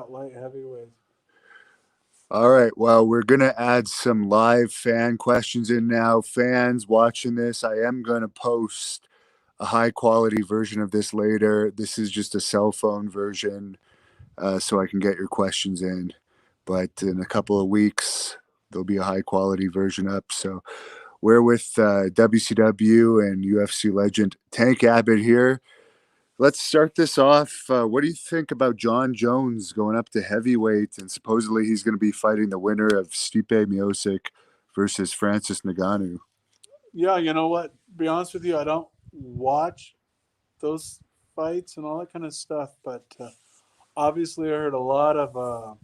light heavyweight. All right. Well, we're going to add some live fan questions in now. Fans watching this, I am going to post a high quality version of this later. This is just a cell phone version, so I can get your questions in. But in a couple of weeks, there'll be a high quality version up. So we're with WCW and UFC legend Tank Abbott here. Let's start this off. What do you think about John Jones going up to heavyweight, and supposedly he's going to be fighting the winner of Stipe Miocic versus Francis Ngannou? Yeah, you know what? Be honest with you, I don't watch those fights and all that kind of stuff, but obviously I heard a lot of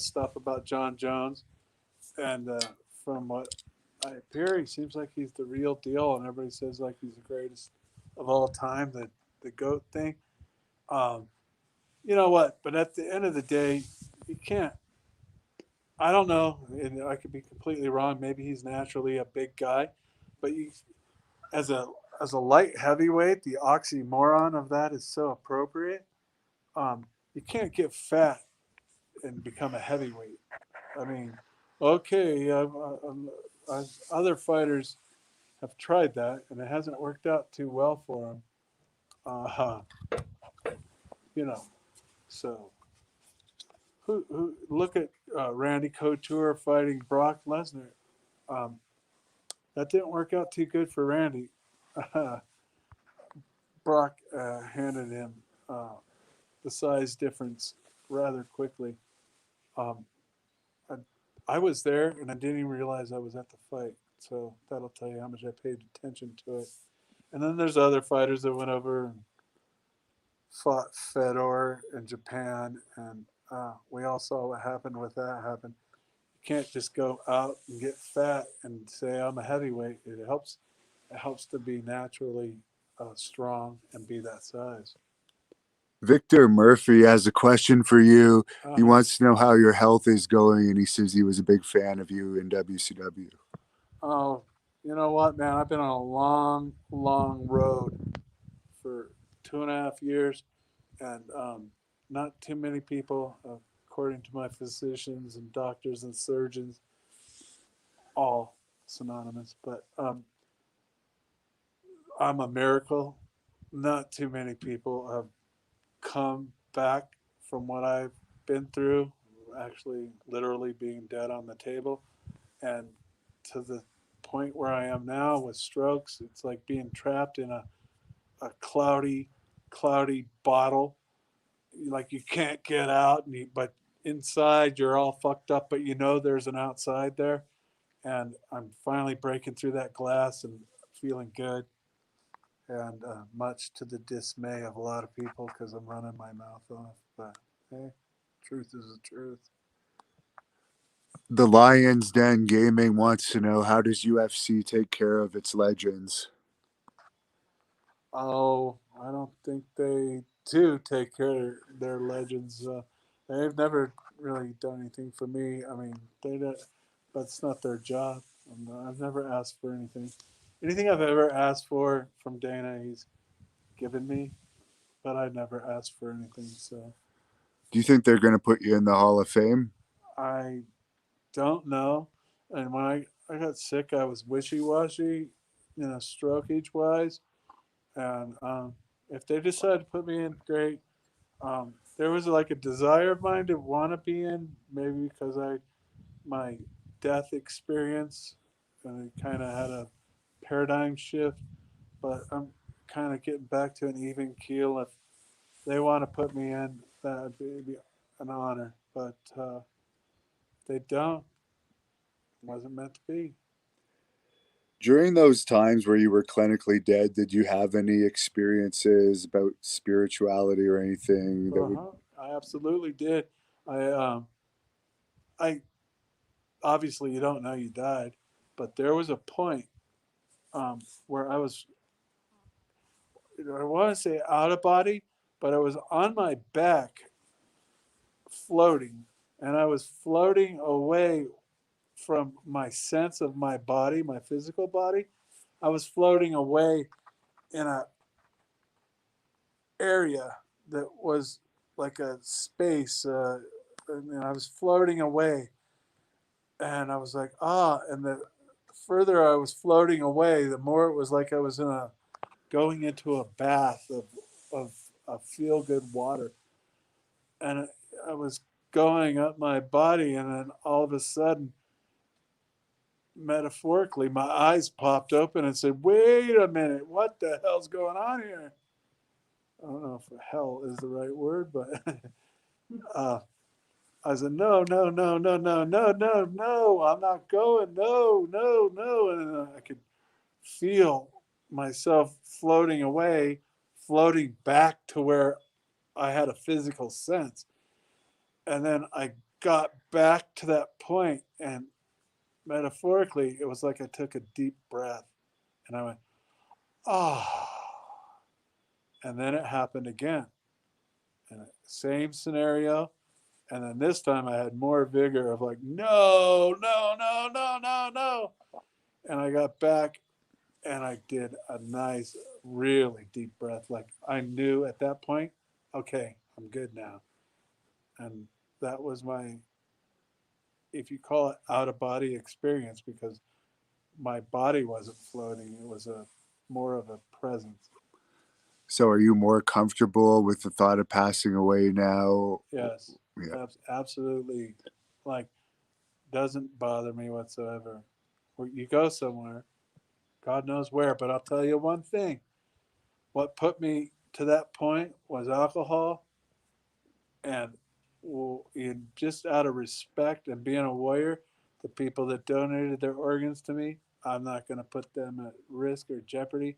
stuff about John Jones, and from what I hear, he seems like he's the real deal, and everybody says like he's the greatest of all time, the goat thing. Um, you know what? But at the end of the day, you can't. I don't know, and I could be completely wrong. Maybe he's naturally a big guy, but you, as a as a light heavyweight, the oxymoron of that is so appropriate. You can't get fat and become a heavyweight. I mean, okay, other fighters have tried that, and it hasn't worked out too well for them. Uh, you know, so who look at Randy Couture fighting Brock Lesnar. Um, that didn't work out too good for Randy. Brock handed him uh, the size difference rather quickly. Um, I, I was there and I didn't even realize I was at the fight. So that'll tell you how much I paid attention to it. And then there's other fighters that went over and fought Fedor in Japan, and we all saw what happened with that happen. You can't just go out and get fat and say I'm a heavyweight. It helps to be naturally strong and be that size. Victor Murphy has a question for you. He Uh-huh. wants to know how your health is going, and he says he was a big fan of you in WCW. Oh, you know what, man? I've been on a long, long road for 2.5 years, and not too many people, according to my physicians and doctors and surgeons, all synonymous. But I'm a miracle. Not too many people have come back from what I've been through, actually, literally being dead on the table, and to the point where I am now with strokes. It's like being trapped in a cloudy bottle. Like you can't get out, but inside you're all fucked up, but you know there's an outside there. And I'm finally breaking through that glass and feeling good, and much to the dismay of a lot of people because I'm running my mouth off. But hey, truth is the truth. The Lions Den Gaming wants to know, how does UFC take care of its legends? Oh, I don't think they do take care of their legends. They've never really done anything for me. I mean, they don't, but it's not their job. I've never asked for anything. Anything I've ever asked for from Dana, he's given me, but I never asked for anything. So Do you think they're going to put you in the Hall of Fame? I don't know. And when I got sick, I was wishy washy, stroke age wise. And if they decide to put me in, great. There was like a desire of mine to want to be in, maybe because my death experience, and it kind of had a paradigm shift. But I'm kind of getting back to an even keel. If they want to put me in, that would be an honor. But if they don't, it wasn't meant to be. During those times where you were clinically dead, did you have any experiences about spirituality or anything that Uh would? huh. I absolutely did. I obviously you don't know you died, but there was a point where I was, I want to say out of body, but I was on my back floating, and I was floating away from my sense of my body, my physical body. I was floating away in a area that was like a space, and I was floating away, and I was like, ah, and the further I was floating away, the more it was like I was going into a bath of feel good water, and I was going up my body, and then all of a sudden, metaphorically, my eyes popped open and said, "Wait a minute, what the hell's going on here?" I don't know if hell is the right word, but uh, I said, "No, no, no, no, no, no, no, no, I'm not going. No, no, no," and I could feel myself floating away, floating back to where I had a physical sense. And then I got back to that point, and metaphorically, it was like I took a deep breath and I went, oh. And then it happened again. And same scenario. And then this time I had more vigor of like, no, no, no, no, no, no. And I got back and I did a nice, really deep breath. Like I knew at that point, okay, I'm good now. And that was my, if you call it out of body experience, because my body wasn't floating. It was a more of a presence. So are you more comfortable with the thought of passing away now? Yes, Yeah. absolutely. Like, doesn't bother me whatsoever. You go somewhere, God knows where, but I'll tell you one thing. What put me to that point was alcohol, and in just out of respect and being a warrior, the people that donated their organs to me, I'm not going to put them at risk or jeopardy.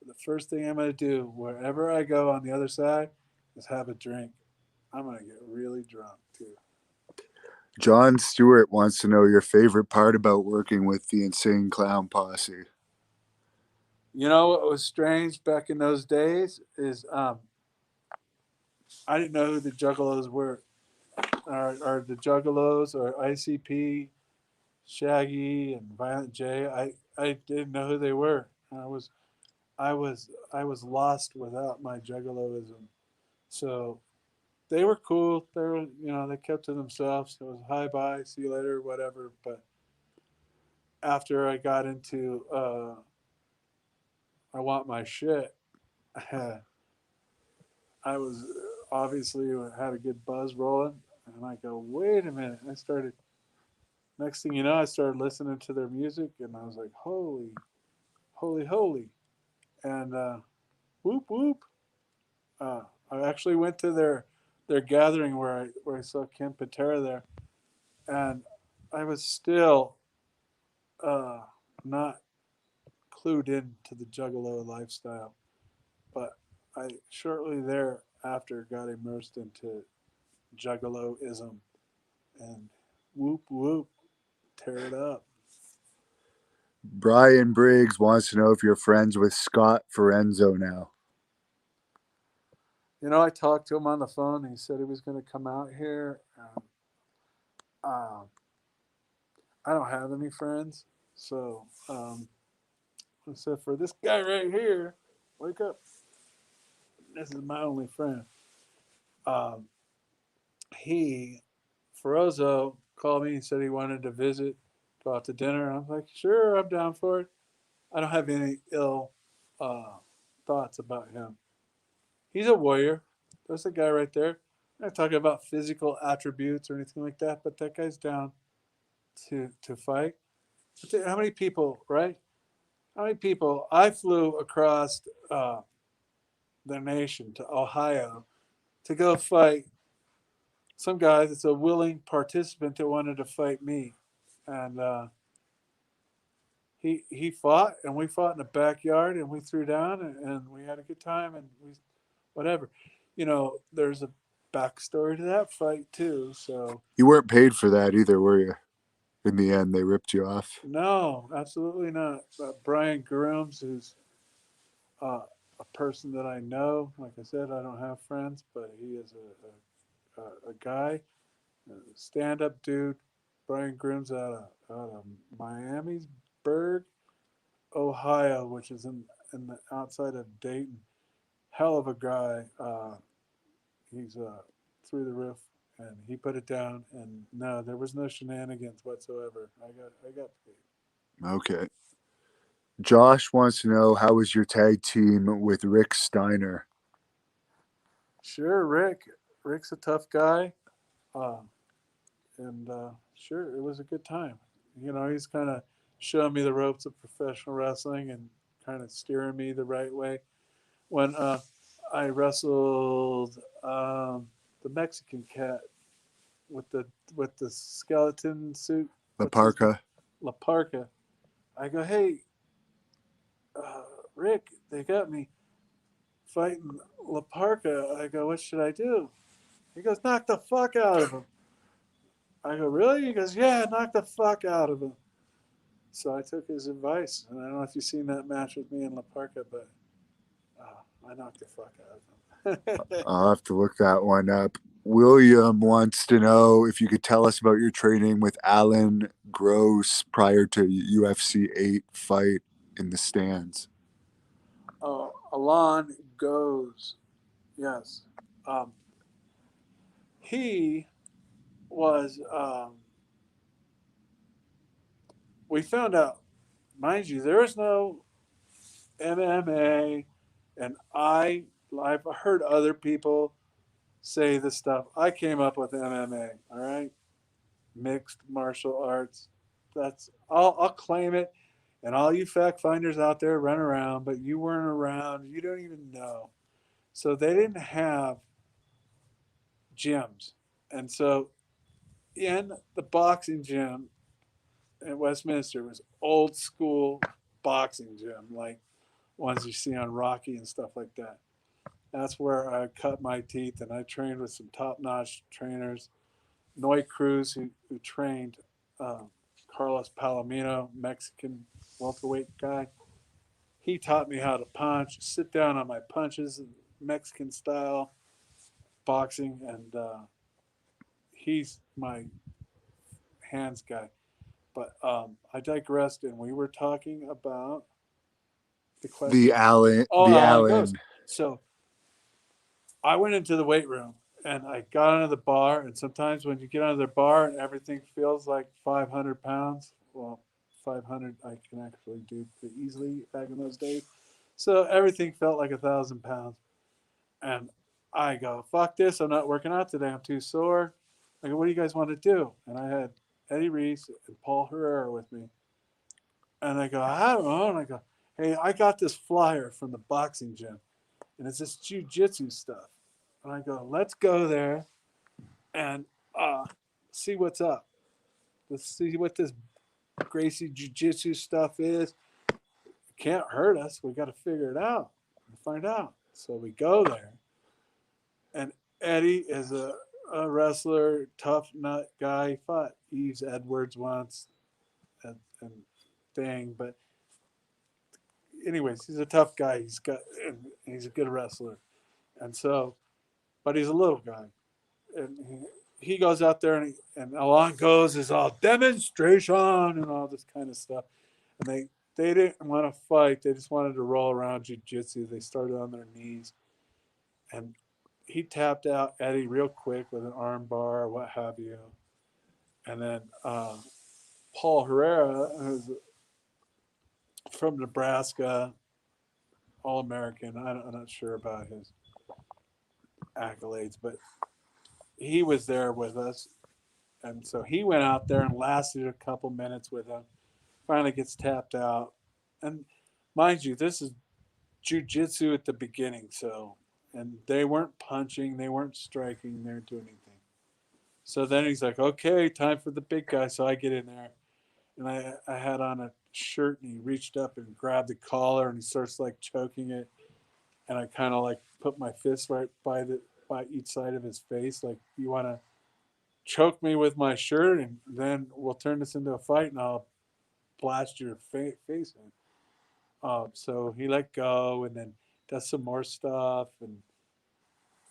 The first thing I'm going to do wherever I go on the other side is have a drink. I'm going to get really drunk too. John Stewart wants to know your favorite part about working with the Insane Clown Posse. You know what was strange back in those days is I didn't know who the Juggalos were, or the Juggalos, or ICP, Shaggy, and Violent J. I didn't know who they were. I was lost without my Juggaloism. So they were cool. They were, they kept to themselves. It was hi bye, see you later, whatever. But after I got into I want my shit, I was obviously had a good buzz rolling, and I go, wait a minute. I started. Next thing you know, I started listening to their music, and I was like, holy, holy, holy, and whoop whoop. Uh, I actually went to their gathering where I saw Ken Patera there, and I was still uh, not clued in to the Juggalo lifestyle, but I shortly thereafter got immersed into Juggaloism, and whoop whoop, tear it up. Brian Briggs wants to know if you're friends with Scott Forenzo now. I talked to him on the phone. He said he was going to come out here. Um, I don't have any friends, so except for this guy right here. Wake up! This is my only friend. Um, he, Ferozzo, called me and said he wanted to visit, go out to dinner. I'm like, sure, I'm down for it. I don't have any ill uh, thoughts about him. He's a warrior. There's a guy right there. I'm not talking about physical attributes or anything like that, but that guy's down to fight. How many people, right? How many people? I flew across the nation to Ohio to go fight some guy that's a willing participant that wanted to fight me, and he fought, and we fought in the backyard, and we threw down, and we had a good time, and we whatever. There's a backstory to that fight too. So You weren't paid for that either, were you? In the end, they ripped you off. no, absolutely not. Brian Grooms, who's uh, a person that I know. Like I said, I don't have friends, but he is a guy, a stand-up dude. Brian Grooms out of Miamisburg, Ohio, which is in the outside of Dayton. Hell of a guy. He's through the roof, and he put it down. And no, there was no shenanigans whatsoever. I got paid. Okay. Josh wants to know, how was your tag team with Rick Steiner? Sure, Rick. Rick's a tough guy, uh, and sure, it was a good time. He's kind of showing me the ropes of professional wrestling and kind of steering me the right way. When I wrestled the Mexican cat with the skeleton suit, La what's his name? Parca? La Parca. I go, hey, uh, Rick, they got me fighting La Parca. I go, what should I do? He goes, knock the fuck out of him. I go, really? He goes, yeah, knock the fuck out of him. So I took his advice, and I don't know if you've seen that match with me and La Parca, but I knocked the fuck out of him. I'll have to look that one up. William wants to know if you could tell us about your training with Alan Gross prior to UFC 8 fight in the stands. Alon goes, yes. Um, he was, we found out, mind you, there is no MMA, and I've heard other people say this stuff. I came up with MMA, all right? Mixed martial arts. I'll claim it. And all you fact finders out there run around, but you weren't around. You don't even know. So they didn't have gyms. And so in the boxing gym at Westminster was old school boxing gym, like ones you see on Rocky and stuff like that. That's where I cut my teeth, and I trained with some top-notch trainers. Noy Cruz, who trained Carlos Palomino, Mexican welterweight guy. He taught me how to punch, sit down on my punches, Mexican style boxing, and he's my hands guy. But I digressed, and we were talking about the The question. Allen, Oh, the Alan goes. Allen, So I went into the weight room and I got onto the bar. And sometimes when you get onto the bar and everything feels like 500 pounds, well, 500 I can actually do pretty easily back in those days. So everything felt like 1,000 pounds. And I go, fuck this. I'm not working out today. I'm too sore. I go, what do you guys want to do? And I had Eddie Reese and Paul Herrera with me. And I go, I don't know. And I go, hey, I got this flyer from the boxing gym. And it's this jujitsu stuff. And I go, let's go there and see what's up. Let's see what this Gracie Jiu-Jitsu stuff is. It can't hurt us. We got to figure it out and find out. So we go there, and Eddie is a wrestler, tough nut guy. He fought Yves Edwards once and thing, but anyways, he's a tough guy. He's a good wrestler, and so, but he's a little guy, and he goes out there and along goes is all demonstration and all this kind of stuff. And they didn't want to fight. They just wanted to roll around jiu-jitsu. They started on their knees. And he tapped out Eddie real quick with an arm bar or what have you. And then Paul Herrera, who's from Nebraska, All-American. I'm not sure about his accolades, but he was there with us. And so he went out there and lasted a couple minutes with him. Finally gets tapped out. And mind you, this is jujitsu at the beginning. So, and they weren't punching, they weren't striking, they weren't doing anything. So then he's like, okay, time for the big guy. So I get in there and I had on a shirt and he reached up and grabbed the collar and he starts like choking it. And I kind of like put my fist right by each side of his face. Like, you want to choke me with my shirt and then we'll turn this into a fight and I'll blast your face in. So he let go and then does some more stuff and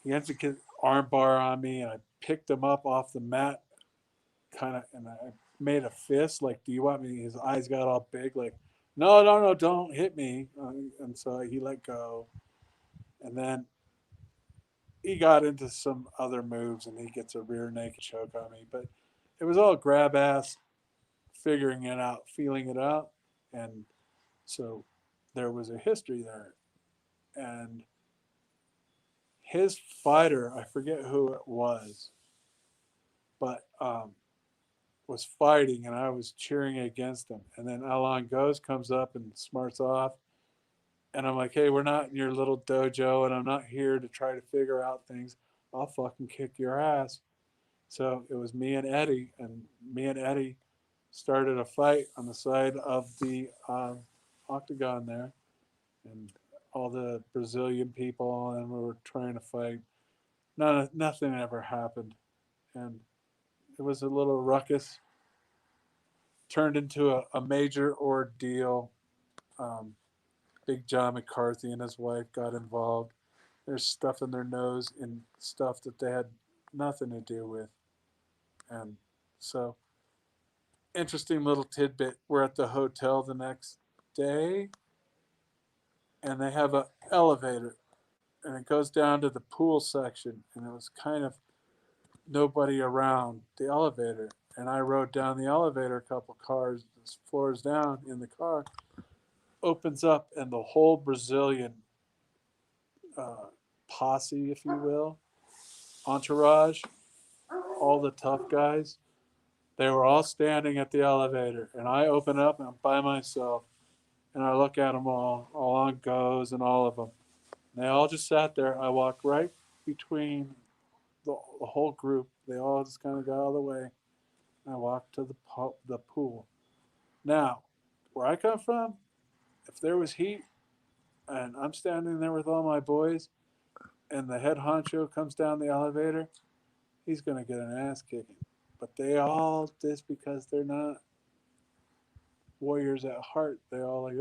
he ends to get arm bar on me and I picked him up off the mat kind of and I made a fist like, do you want me? His eyes got all big like, no, no, no, don't hit me. And so he let go. And then he got into some other moves and he gets a rear naked choke on me. But it was all grab ass, figuring it out, feeling it out. And so there was a history there. And his fighter, I forget who it but was fighting and I was cheering against him. And then Alon Goes comes up and smarts off. And I'm like, hey, we're not in your little dojo and I'm not here to try to figure out things. I'll fucking kick your ass. So it was me and Eddie, and me and Eddie started a fight on the side of the octagon there. And all the Brazilian people, and we were trying to fight. Nothing ever happened. And it was a little ruckus, turned into a major ordeal. Um, Big John McCarthy and his wife got involved. There's stuff in their nose and stuff that they had nothing to do with. And so, interesting little tidbit. We're at the hotel the next day, and they have an elevator, and it goes down to the pool section, and it was kind of nobody around the elevator. And I rode down the elevator a couple floors down in the car, opens up, and the whole Brazilian uh, posse, if you will, entourage, all the tough guys, they were all standing at the elevator. And I open up and I'm by myself. And I look at them all on Goes and all of them. And they all just sat there. I walked right between the whole group. They all just kind of got out of the way. I walked to the pool. Now, where I come from, if there was heat and I'm standing there with all my boys and the head honcho comes down the elevator, he's going to get an ass kicking. But they all, just because they're not warriors at heart, they all like,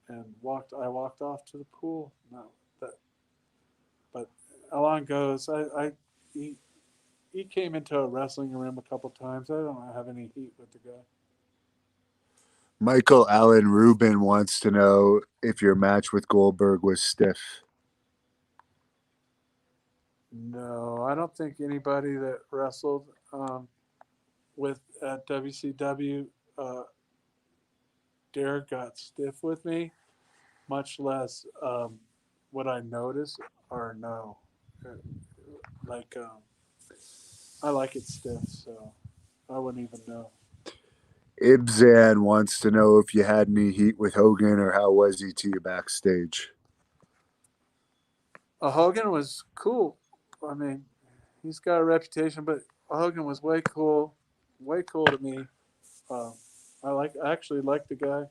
and I walked off to the pool. No, that, but Alon Goes, he, he came into a wrestling room a couple times. I don't have any heat with the guy. Michael Allen Rubin wants to know if your match with Goldberg was stiff. No, I don't think anybody that wrestled with at WCW dare got stiff with me, much less would I notice or no. Uh, Like I like it stiff, so I wouldn't even know. Ibzan wants to know if you had any heat with Hogan or how was he to you backstage. Hogan was cool. I mean, he's got a reputation, but Hogan was way cool to me. Uh, I actually like the guy.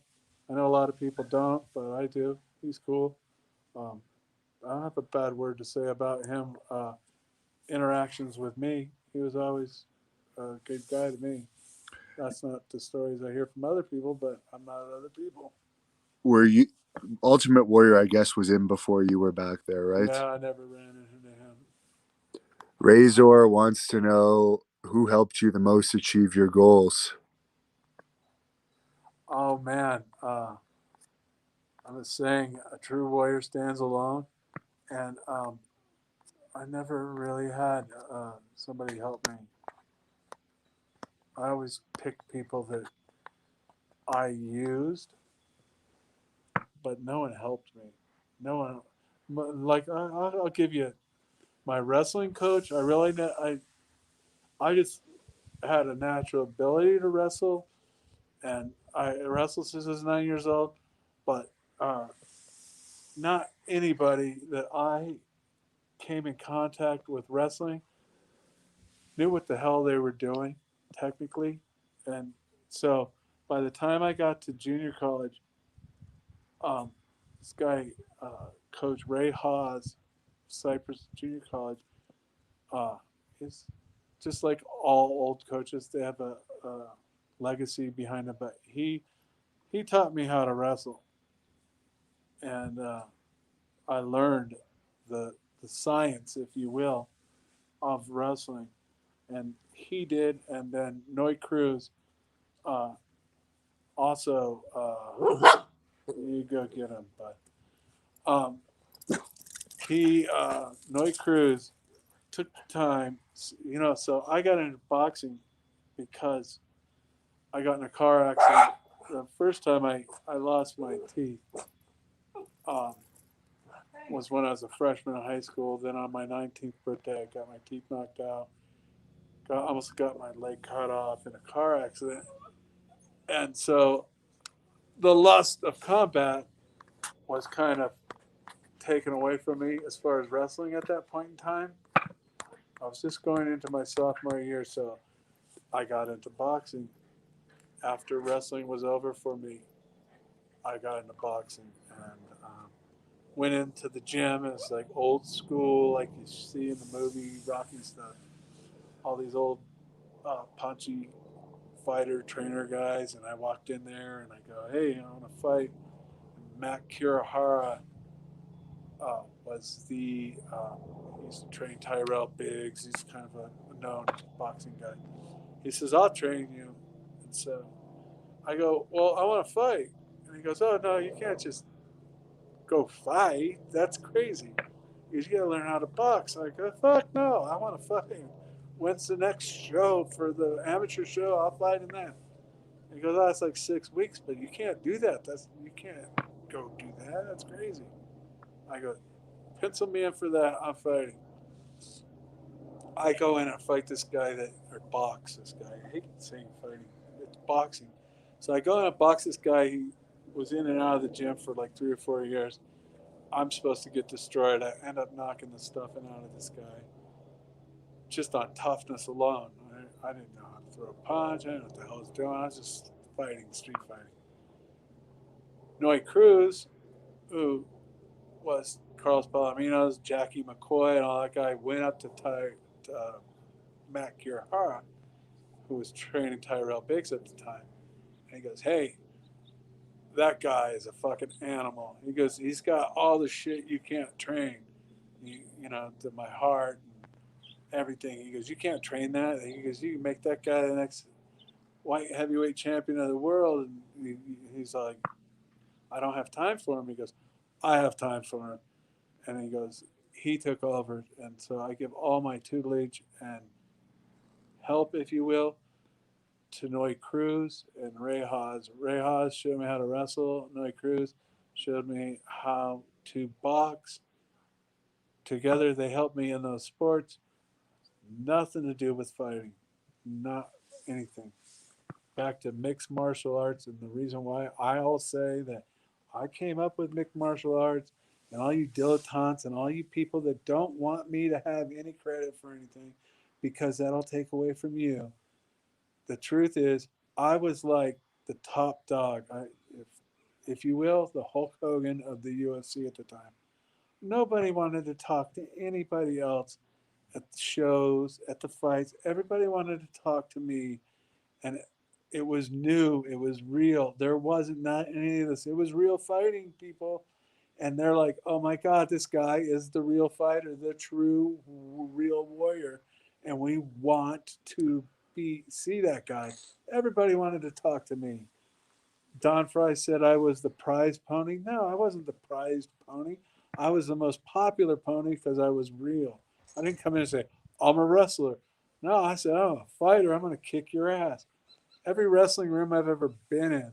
I know a lot of people don't, but I do. He's cool. Um, I don't have a bad word to say about him. Interactions with me, he was always a good guy to me. That's not the stories I hear from other people, but I'm not other people. Were you Ultimate Warrior, I guess, was in before you were back there, right? Yeah, I never ran into him. Razor wants to know who helped you the most achieve your goals. Oh man, I was saying a true warrior stands alone, and I never really had somebody help me. I always picked people that I used, but no one helped me. No one, like I'll give you my wrestling coach. I just had a natural ability to wrestle, and I wrestled since I was 9 years old, but uh, not anybody that I came in contact with wrestling knew what the hell they were doing technically. And so by the time I got to junior college, um, this guy, Coach Ray Hawes, Cypress Junior College, uh, is just like all old coaches. They have a legacy behind them, but he taught me how to wrestle, and I learned the science, if you will, of wrestling, and he did. And then Noy Cruz uh, also, you go get him, but Noy Cruz took the time, so I got into boxing because I got in a car accident. The first time I lost my teeth um, was when I was a freshman in high school. Then on my 19th birthday, I got my teeth knocked out. Almost got my leg cut off in a car accident. And so the lust of combat was kind of taken away from me as far as wrestling at that point in time. I was just going into my sophomore year, so I got into boxing. After wrestling was over for me, I got into boxing and went into the gym. It was like old school, like you see in the movie Rocky stuff. All these old punchy fighter trainer guys, and I walked in there and I go, "Hey, I want to fight." Matt Kurihara was he used to train Tyrell Biggs. He's kind of a known boxing guy. He says, "I'll train you," and so I go, "Well, I want to fight," and he goes, "Oh no, you can't just go fight. That's crazy. You got to learn how to box." I go, "Fuck no, I want to fight. When's the next show for the amateur show? I'll fight in that." He goes, "Oh, that's like 6 weeks, but you can't do that. You can't go do that. That's crazy." I go, "Pencil me in for that. I'm fighting." I go in and fight this guy or box this guy. I hate saying fighting. It's boxing. So I go in and box this guy. He was in and out of the gym for like 3 or 4 years. I'm supposed to get destroyed. I end up knocking the stuffing out of this guy just on toughness alone. I didn't know how to throw a punch. I didn't know what the hell I was doing. I was just fighting, street fighting. Noy Cruz, who was Carlos Palomino's, Jackie McCoy, and all that guy, went up to Matt Kurihara, who was training Tyrell Biggs at the time. And he goes, "Hey, that guy is a fucking animal." He goes, "He's got all the shit you can't train. To my heart and everything." He goes, "You can't train that." He goes, "You can make that guy the next white heavyweight champion of the world." And he's like, "I don't have time for him." He goes, "I have time for him." And he goes, he took over. And so I give all my tutelage and help, if you will, to Noy Cruz and Ray Haas. Ray Haas showed me how to wrestle. Noy Cruz showed me how to box. Together, they helped me in those sports. Nothing to do with fighting, not anything. Back to mixed martial arts, and the reason why I'll say that I came up with mixed martial arts, and all you dilettantes and all you people that don't want me to have any credit for anything, because that'll take away from you. The truth is, I was like the top dog, if if you will, the Hulk Hogan of the UFC at the time. Nobody wanted to talk to anybody else at the shows, at the fights. Everybody wanted to talk to me, and it was new. It was real. There wasn't not any of this. It was real fighting, people, and they're like, "Oh my God, this guy is the real fighter, the true, real warrior," and we want to see that guy. Everybody wanted to talk to me. Don Fry said I was the prized pony. No, I wasn't the prized pony. I was the most popular pony because I was real. I didn't come in and say, "I'm a wrestler." No, I said, "I'm a fighter. I'm going to kick your ass." Every wrestling room I've ever been in,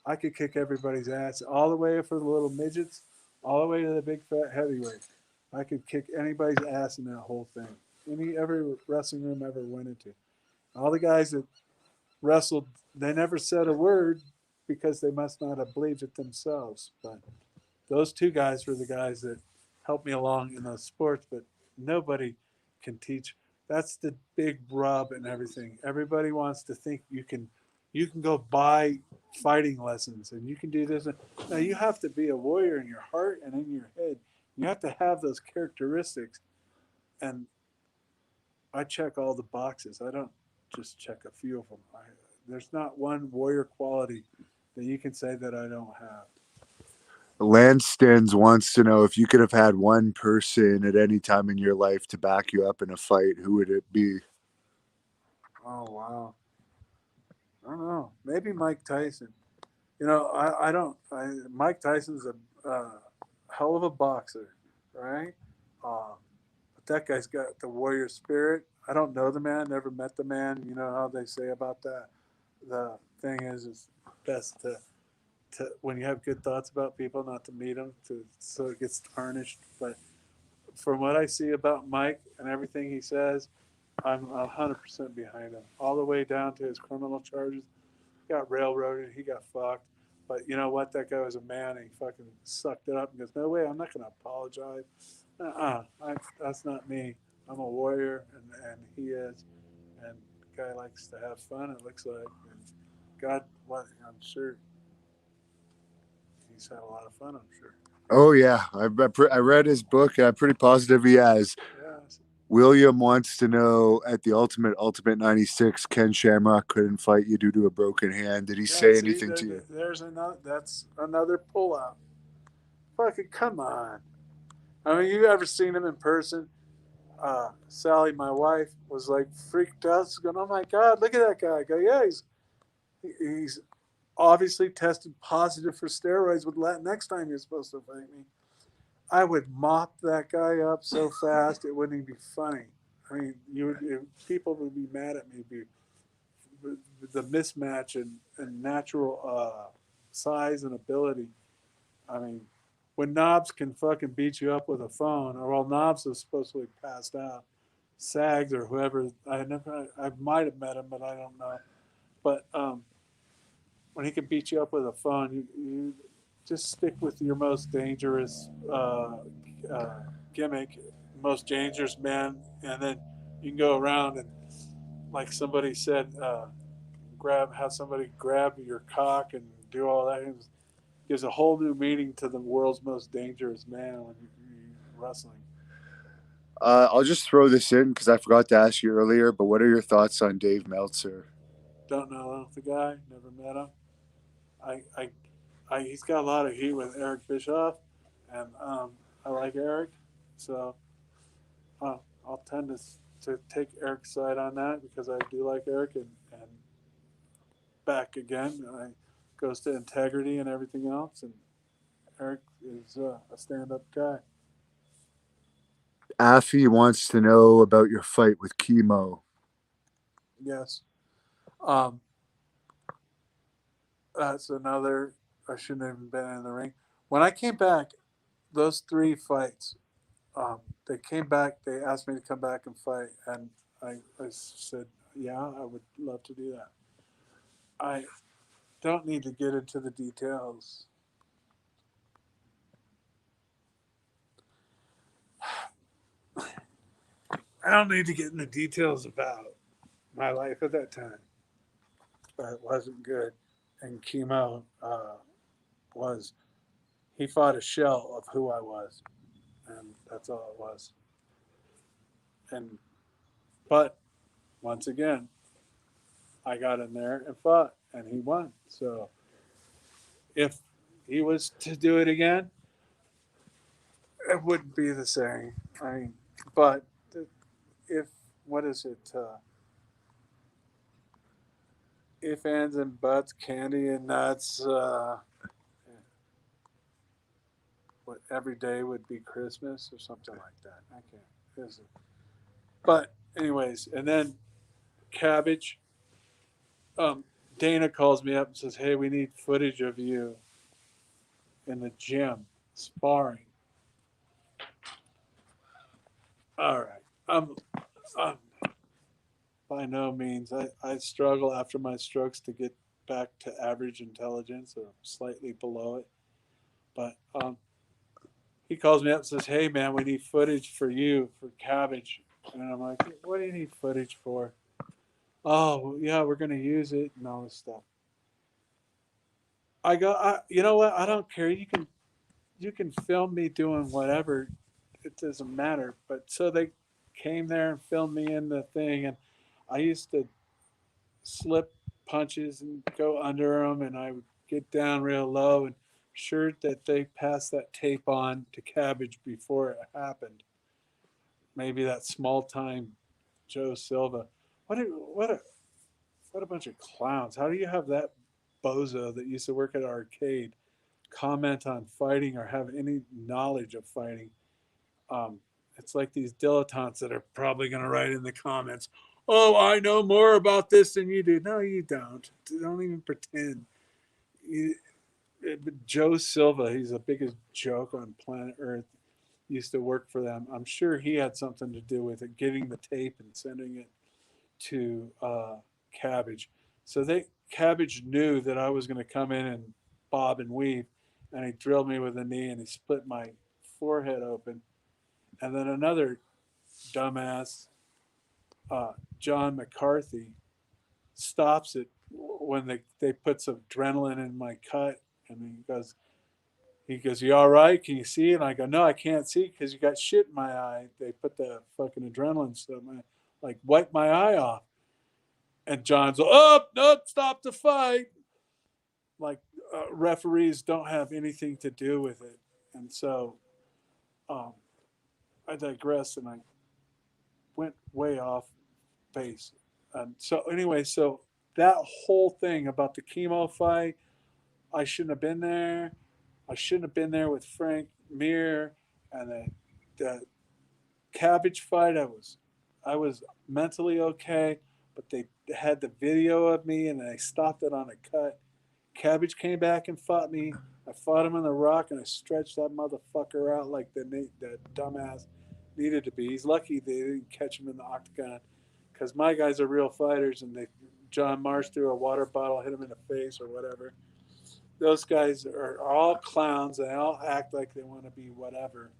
I could kick everybody's ass, all the way for the little midgets, all the way to the big fat heavyweight. I could kick anybody's ass in that whole thing. Every wrestling room I ever went into. All the guys that wrestled, they never said a word because they must not have believed it themselves. But those two guys were the guys that helped me along in those sports, but nobody can teach. That's the big rub and everything. Everybody wants to think you can go buy fighting lessons and you can do this. Now you have to be a warrior in your heart and in your head. You have to have those characteristics. And I check all the boxes. I don't just check a few of them. There's not one warrior quality that you can say that I don't have. Landstons wants to know if you could have had one person at any time in your life to back you up in a fight, who would it be? Oh wow. I don't know. Maybe Mike Tyson. I don't. Mike Tyson's a hell of a boxer. right? But that guy's got the warrior spirit. I don't know the man, never met the man. You know how they say about that. The thing is, it's best to when you have good thoughts about people, not to meet them, so it gets tarnished. But from what I see about Mike and everything he says, I'm 100% behind him, all the way down to his criminal charges. He got railroaded, he got fucked. But you know what? That guy was a man, and he fucking sucked it up and goes, "No way, I'm not going to apologize. That's not me. I'm a warrior, and he is. And the guy likes to have fun, it looks like. And God, what? I'm sure he's had a lot of fun, I'm sure. Oh yeah, I read his book. I'm pretty positive he has. Yes. William wants to know at the Ultimate 96, Ken Shamrock couldn't fight you due to a broken hand. Did he Yeah, say see, anything to you? there's another, that's another pullout. Fucking come on. I mean, you ever seen him in person? Sally, my wife, was like freaked out. She's going, "Oh my God, look at that guy." I go, "Yeah, he's obviously tested positive for steroids. With next time you're supposed to fight me, I would mop that guy up so fast it wouldn't even be funny. I mean, people would be mad at me. The mismatch and natural size and ability. I mean, when Knobs can fucking beat you up with a phone, or well, Knobs was supposed to be passed out, Sags or whoever. I might have met him, but I don't know. But when he can beat you up with a phone, you just stick with your most dangerous gimmick, most dangerous man, and then you can go around and, like somebody said, have somebody grab your cock and do all that. It gives a whole new meaning to the world's most dangerous man when you're wrestling. I'll just throw this in because I forgot to ask you earlier. But what are your thoughts on Dave Meltzer? Don't know the guy, never met him. I, I, he's got a lot of heat with Eric Bischoff, and I like Eric, so I'll tend to take Eric's side on that because I do like Eric, and back again, I goes to integrity and everything else, and Eric is a stand-up guy. Affy wants to know about your fight with Chemo. Yes, um, that's another. I shouldn't have even been in the ring. When I came back, those three fights, they came back. They asked me to come back and fight, and I said, "Yeah, I would love to do that." I don't need to get into the details. I don't need to get in the details about my life at that time, but it wasn't good. And Chemo was he fought a shell of who I was, and that's all it was. And but once again, I got in there and fought, and he won. So if he was to do it again, it wouldn't be the same. I mean, but if what is it? If ands and buts, candy and nuts. What every day would be Christmas or something like that. I can't. But anyways, and then Cabbage. Dana calls me up and says, "Hey, we need footage of you in the gym sparring." All right. I'm by no means. I struggle after my strokes to get back to average intelligence or slightly below it. But he calls me up and says, "Hey, man, we need footage for you for Cabbage." And I'm like, "What do you need footage for?" "Oh, yeah, we're going to use it and all this stuff." I go, "You know what? I don't care. You can film me doing whatever. It doesn't matter." But so they came there and filmed me in the thing, and I used to slip punches and go under them, and I would get down real low and sure that they passed that tape on to Cabbage before it happened. Maybe that small time Joe Silva. What a bunch of clowns. How do you have that bozo that used to work at an arcade comment on fighting or have any knowledge of fighting? It's like these dilettantes that are probably going to write in the comments, "Oh, I know more about this than you do." No, you don't. Don't even pretend. You, Joe Silva, he's the biggest joke on planet Earth. Used to work for them. I'm sure he had something to do with it, getting the tape and sending it to Cabbage. So Cabbage knew that I was going to come in and bob and weave, and he drilled me with a knee and he split my forehead open. And then another dumbass, John McCarthy, stops it when they put some adrenaline in my cut, and he goes, "You all right? Can you see?" And I go, "No, I can't see because you got shit in my eye. They put the fucking adrenaline stuff, like wipe my eye off." And John's, "Oh, nope, stop the fight." Like referees don't have anything to do with it, and so um, I digress, and I went way off base. And so anyway, so that whole thing about the chemo fight, I shouldn't have been there. I shouldn't have been there with Frank Mir, and the Cabbage fight. I was mentally okay, but they had the video of me, and they stopped it on a cut. Cabbage came back and fought me. I fought him on the rock, and I stretched that motherfucker out like that dumbass needed to be. He's lucky they didn't catch him in the octagon, because my guys are real fighters, and John Marsh threw a water bottle, hit him in the face or whatever. Those guys are all clowns. They all act like they want to be whatever.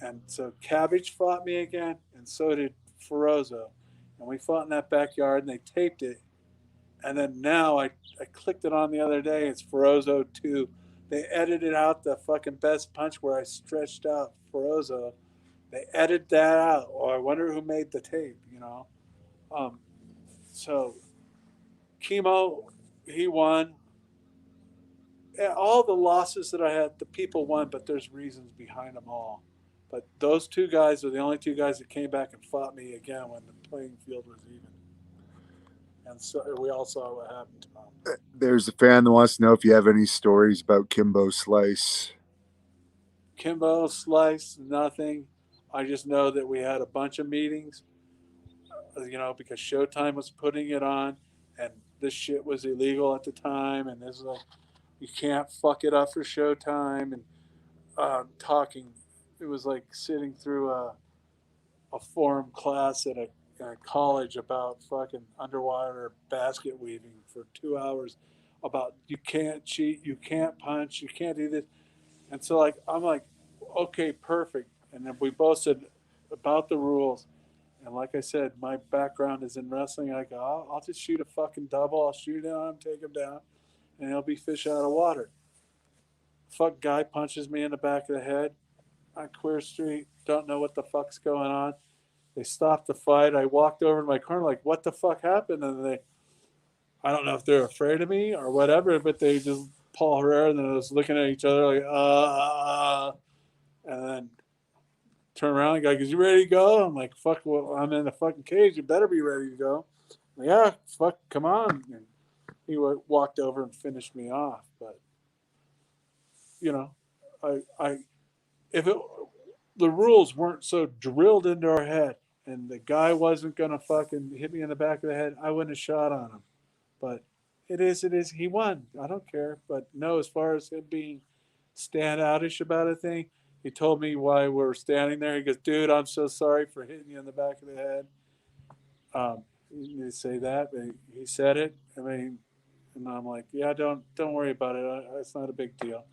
And so Cabbage fought me again, and so did Ferozzo. And we fought in that backyard, and they taped it. And then now I clicked it on the other day. It's Ferozzo 2. They edited out the fucking best punch where I stretched out Ferozzo. They edited that out. Or I wonder who made the tape. Um, so Chemo, he won. All the losses that I had, the people won, but there's reasons behind them all. But those two guys are the only two guys that came back and fought me again when the playing field was even. And so we all saw what happened to them. There's a fan that wants to know if you have any stories about Kimbo Slice. Kimbo, Slice, nothing. I just know that we had a bunch of meetings, because Showtime was putting it on, and this shit was illegal at the time, and this is like, you can't fuck it up for Showtime, and talking. It was like sitting through a forum class at a college about fucking underwater basket weaving for 2 hours about you can't cheat, you can't punch, you can't do this. And so I'm like, okay, perfect. And then we both said about the rules. And like I said, my background is in wrestling. I go, I'll just shoot a fucking double. I'll shoot it on him, take him down, and he'll be fish out of water. Fuck guy punches me in the back of the head on Queer Street. Don't know what the fuck's going on. They stopped the fight. I walked over to my corner like, what the fuck happened? And I don't know if they're afraid of me or whatever, but they just, Paul Herrera and then I was looking at each other like, and then turn around. The guy goes, "You ready to go?" I'm like, "Fuck, well, I'm in the fucking cage. You better be ready to go." I'm like, yeah, fuck, come on. And he walked over and finished me off. But you know, I if it the rules weren't so drilled into our head, and the guy wasn't gonna fucking hit me in the back of the head, I wouldn't have shot on him. But it is, it is. He won. I don't care. But no, as far as him being standoutish about a thing, he told me why we're standing there. He goes, "Dude, I'm so sorry for hitting you in the back of the head." He didn't say that, but he said it. I mean, and I'm like, "Yeah, don't worry about it. It's not a big deal."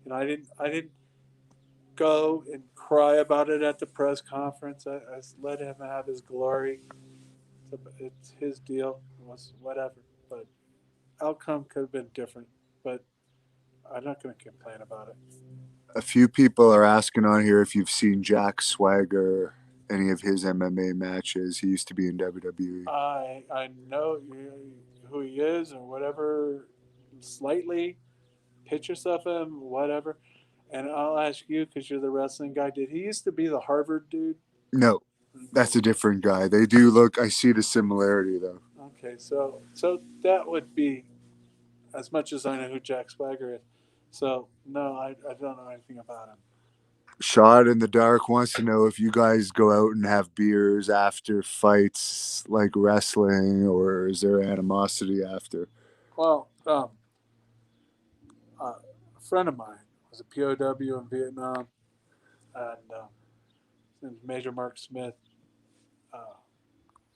And I didn't go and cry about it at the press conference. I let him have his glory. It's his deal. It was whatever. But outcome could have been different. But I'm not going to complain about it. A few people are asking on here if you've seen Jack Swagger, any of his MMA matches. He used to be in WWE. I know who he is or whatever, slightly. Pictures of him, whatever. And I'll ask you because you're the wrestling guy. Did he used to be the Harvard dude? No, Okay. that's a different guy. They do look. I see the similarity though. Okay, so that would be as much as I know who Jack Swagger is. So no, I don't know anything about him. Shot in the Dark wants to know if you guys go out and have beers after fights like wrestling, or is there animosity after? Well, a friend of mine was a POW in Vietnam, and his name's Major Mark Smith, uh,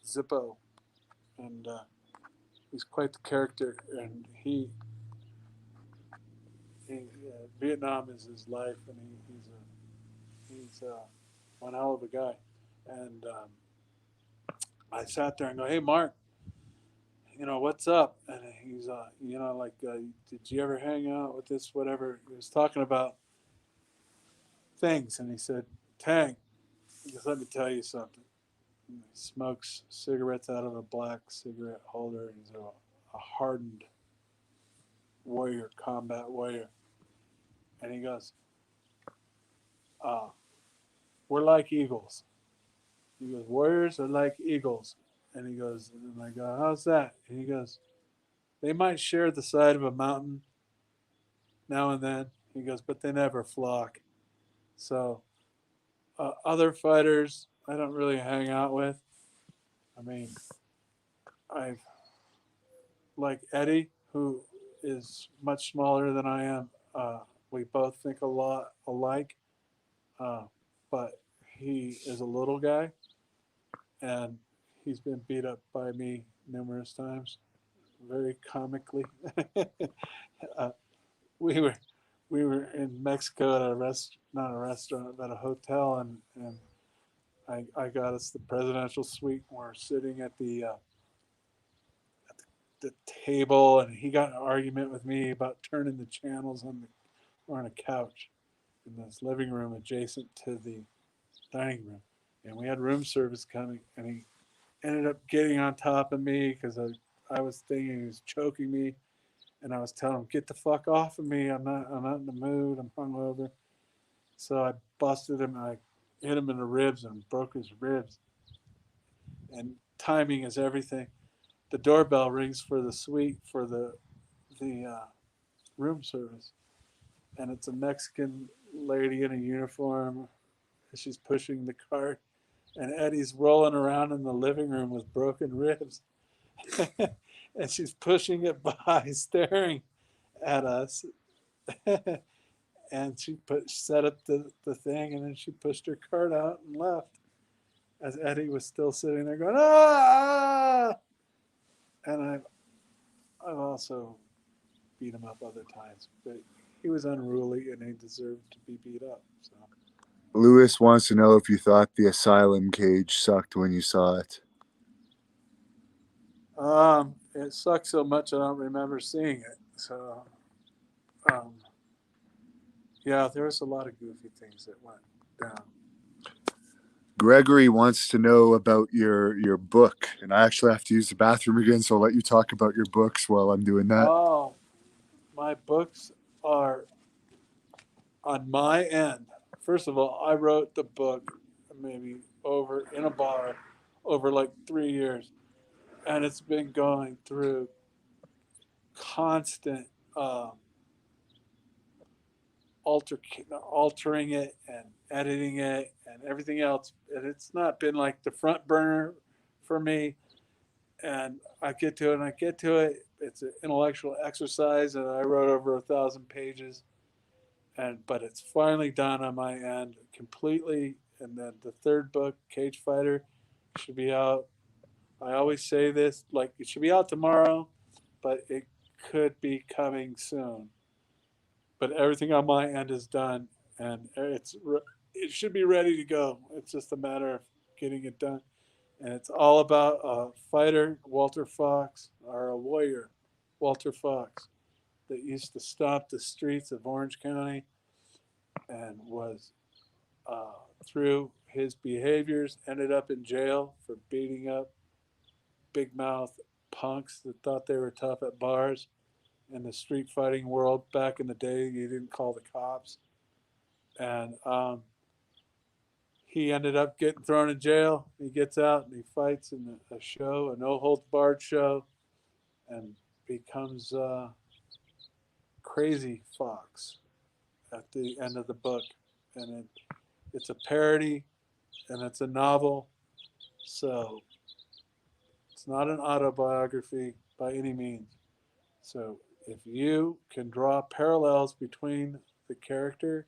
Zippo, and he's quite the character. And Vietnam is his life, and he's one hell of a guy. And I sat there and go, "Hey, Mark, what's up?" And he's, did you ever hang out with this, whatever? He was talking about things, and he said, "Tank, just let me tell you something." And he smokes cigarettes out of a black cigarette holder. He's a hardened warrior, combat warrior. And he goes, uh, "We're like eagles." He goes, "Warriors are like eagles." And he goes, and I go, "How's that?" And he goes, "They might share the side of a mountain now and then." He goes, "But they never flock." So other fighters, I don't really hang out with. I mean, I like Eddie, who is much smaller than I am. We both think a lot alike, uh, but he is a little guy, and he's been beat up by me numerous times, very comically. uh, we were we were in Mexico at a not a restaurant, but a hotel, and I got us the presidential suite. And we're sitting at the table, and he got in an argument with me about turning the channels on a couch in this living room adjacent to the dining room, and we had room service coming, and he ended up getting on top of me because I was thinking he was choking me, and I was telling him, "Get the fuck off of me! I'm not in the mood. I'm hungover." So I busted him. And I hit him in the ribs and broke his ribs. And timing is everything. The doorbell rings for the suite for the room service, and it's a Mexican lady in a uniform. She's pushing the cart, and Eddie's rolling around in the living room with broken ribs, and she's pushing it by, staring at us. And she set up the thing, and then she pushed her cart out and left as Eddie was still sitting there going, "Ah!" And I've also beat him up other times, but he was unruly and he deserved to be beat up. So Lewis wants to know if you thought the asylum cage sucked when you saw it. it sucked so much I don't remember seeing it. So um, yeah, there was a lot of goofy things that went down. Gregory wants to know about your book, and I actually have to use the bathroom again, so I'll let you talk about your books while I'm doing that. Oh, my books are on my end. First of all, I wrote the book maybe over in a bar over like 3 years, and it's been going through constant uh, altering it and editing it and everything else. And it's not been like the front burner for me. And I get to it and I get to it. It's an intellectual exercise, and I wrote over 1,000 pages. But it's finally done on my end completely. And then the third book, Cage Fighter, should be out. I always say this, like it should be out tomorrow, but it could be coming soon. But everything on my end is done, and it should be ready to go. It's just a matter of getting it done, and it's all about a fighter, Walter Fox, or a warrior, Walter Fox, that used to stomp the streets of Orange County and was uh, through his behaviors ended up in jail for beating up big mouth punks that thought they were tough at bars. In the street fighting world back in the day, you didn't call the cops, and he ended up getting thrown in jail. He gets out and he fights in a show, a no holds barred show, and becomes Crazy Fox at the end of the book. And It's a parody, and it's a novel, so it's not an autobiography by any means. So if you can draw parallels between the character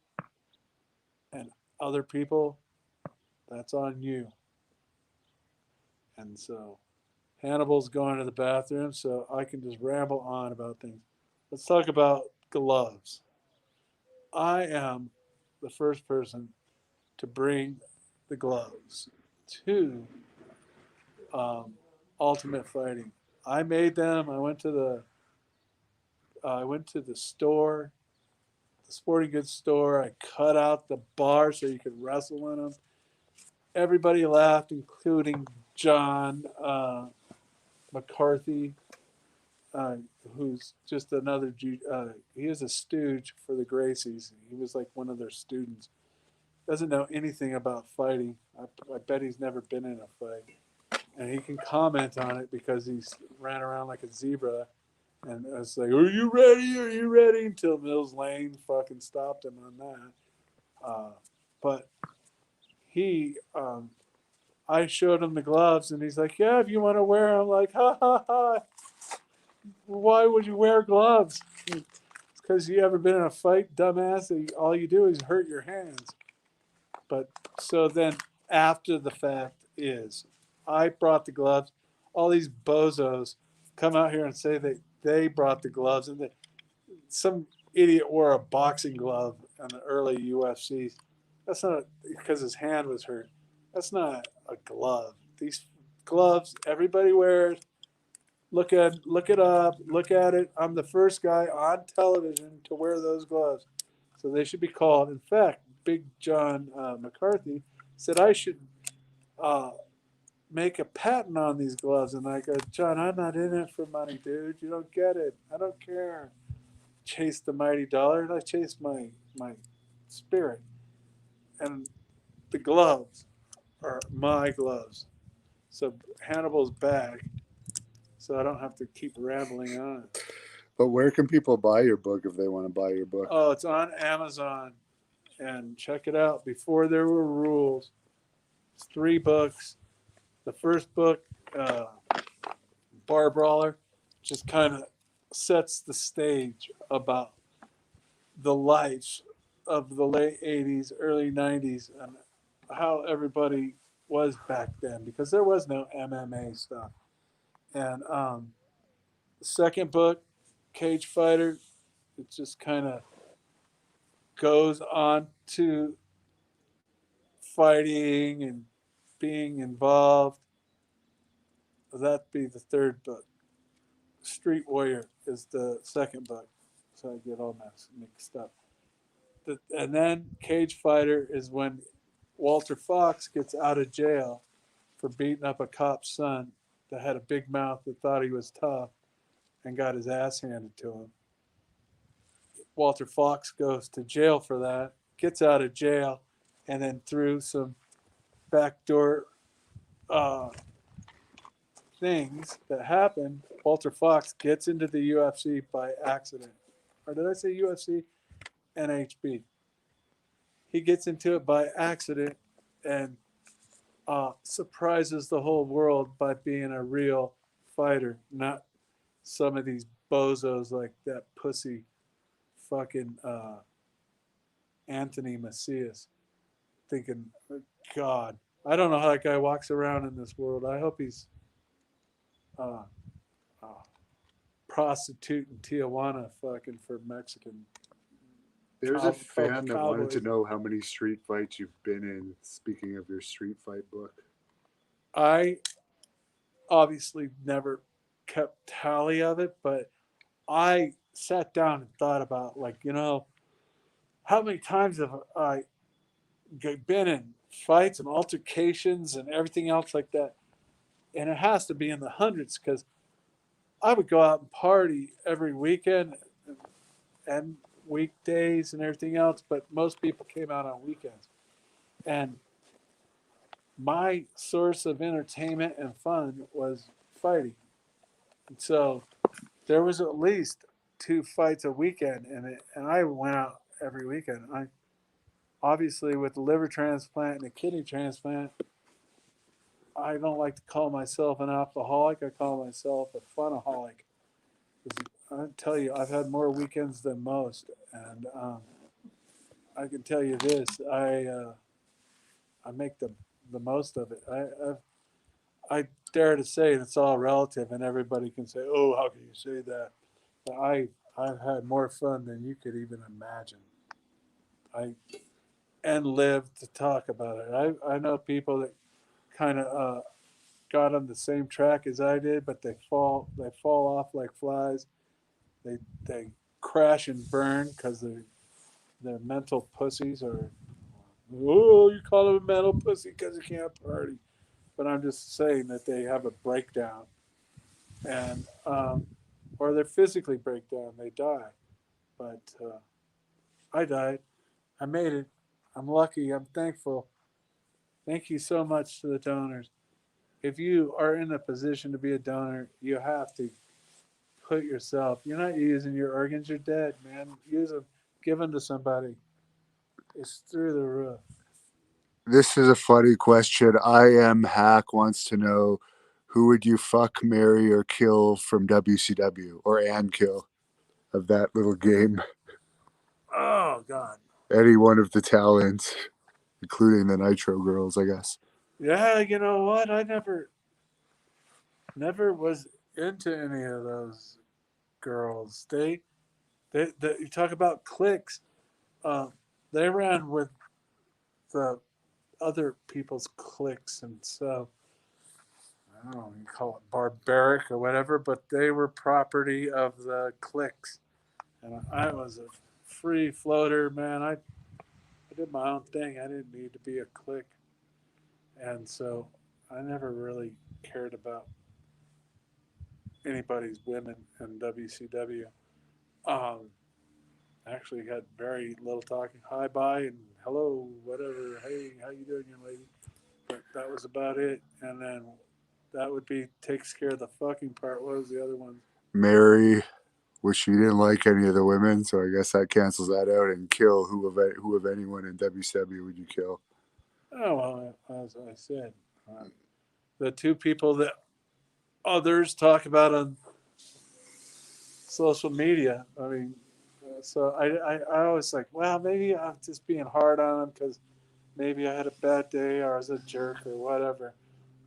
and other people, that's on you. And so Hannibal's going to the bathroom, so I can just ramble on about things. Let's talk about gloves. I am the first person to bring the gloves to um, Ultimate Fighting. I made them. I went to the store, the sporting goods store. I cut out the bar so you could wrestle in them. Everybody laughed, including John McCarthy, uh, who's just another. He is a stooge for the Gracies. He was like one of their students. Doesn't know anything about fighting. I bet he's never been in a fight, and he can comment on it because he's ran around like a zebra. And I was like, "Are you ready? Are you ready?" Until Mills Lane fucking stopped him on that. But he, I showed him the gloves, and he's like, "Yeah, if you want to wear them." I'm like, "Ha ha ha! Why would you wear gloves?" It's because you ever been in a fight, dumbass. All you do is hurt your hands. But so then after the fact is, I brought the gloves. All these bozos come out here and say that they brought the gloves, and that some idiot wore a boxing glove in the early UFC. That's not because his hand was hurt. That's not a glove. These gloves, everybody wears. Look it up. Look at it. I'm the first guy on television to wear those gloves, so they should be called. In fact, Big John McCarthy said I should uh, make a patent on these gloves, and I go, John, I'm not in it for money, dude. You don't get it. I don't care. Chase the mighty dollar, and I chase my spirit. And the gloves are my gloves. So Hannibal's back, so I don't have to keep rambling on. But where can people buy your book if they want to buy your book? Oh, it's on Amazon, and check it out. Before there were rules, it's 3 books. The first book, uh, Bar Brawler, just kind of sets the stage about the life of the late 80s, early 90s, and how everybody was back then because there was no MMA stuff. And the second book, Cage Fighter, it just kind of goes on to fighting and being involved. That'd be the third book. Street Warrior is the second book. So I get all mixed up. And then Cage Fighter is when Walter Fox gets out of jail for beating up a cop's son that had a big mouth that thought he was tough and got his ass handed to him. Walter Fox goes to jail for that, gets out of jail, and then through some backdoor uh, things that happen, Walter Fox gets into the UFC by accident. Or did I say UFC? NHB. He gets into it by accident and surprises the whole world by being a real fighter, not some of these bozos like that pussy fucking Anthony Macias thinking, God, I don't know how that guy walks around in this world. I hope he's uh, uh, prostitute in Tijuana fucking for Mexican. There's a fan that wanted to Cowboys. know how many street fights you've been in. Speaking of your street fight book, I obviously never kept tally of it, but I sat down and thought about, like, how many times have I been in fights and altercations and everything else like that? And it has to be in the hundreds because I would go out and party every weekend and weekdays and everything else, but most people came out on weekends. And my source of entertainment and fun was fighting. And so there was at least 2 fights a weekend, and I went out every weekend. obviously with the liver transplant and the kidney transplant, I don't like to call myself an alcoholic. I call myself a funaholic. I tell you, I've had more weekends than most, and I can tell you this: I make the most of it. I dare to say it's all relative, and everybody can say, "Oh, how can you say that?" But I've had more fun than you could even imagine. I and live to talk about it. I know people that kind of got on the same track as I did, but they fall off like flies. They crash and burn because they're mental pussies, or oh, you call them a mental pussy because you can't party. But I'm just saying that they have a breakdown, and or they physically break down, they die. But I died. I made it. I'm lucky. I'm thankful. Thank you so much to the donors. If you are in a position to be a donor, you have to put yourself. You're not using your organs. You're dead, man. Use them. Give them to somebody. It's through the roof. This is a funny question. I am Hack wants to know who would you fuck, marry, or kill from WCW or and kill of that little game? Oh God. Any one of the talents, including the Nitro girls, I guess. Yeah, you know what? I never was into any of those girls. They you talk about cliques. Uh, they ran with the other people's cliques, and so I don't know, you call it barbaric or whatever, but they were property of the cliques. And I was a free floater, man. I did my own thing. I didn't need to be a clique. And so I never really cared about anybody's women in WCW. Um, actually had very little talking. Hi, bye, and hello, whatever. Hey, how you doing, young lady? But that was about it. And then that would be takes care of the fucking part. What was the other one? Marry, which you didn't like any of the women, so I guess that cancels that out. And kill, who of anyone in WCW would you kill? Oh, well, as I said, the two people that others talk about on social media. I mean, so I always like, well, maybe I'm just being hard on them because maybe I had a bad day or I was a jerk or whatever.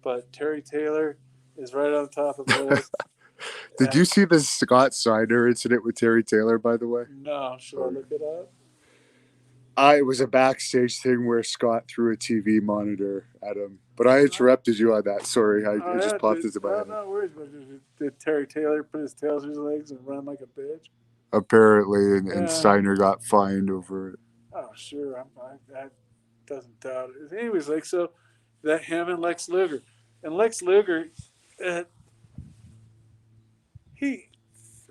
But Terry Taylor is right on top of the list. Did you see the Scott Steiner incident with Terry Taylor, by the way? No, should I look it up? It was a backstage thing where Scott threw a TV monitor at him. But I interrupted you on that. Sorry, Oh it yeah, just popped into my head. no worries. But did Terry Taylor put his tail through his legs and run like a bitch? Apparently, and Yeah. Steiner got fined over it. Oh sure, that doesn't doubt it. Anyways, like so, that him and Lex Luger, and Lex Luger, uh, he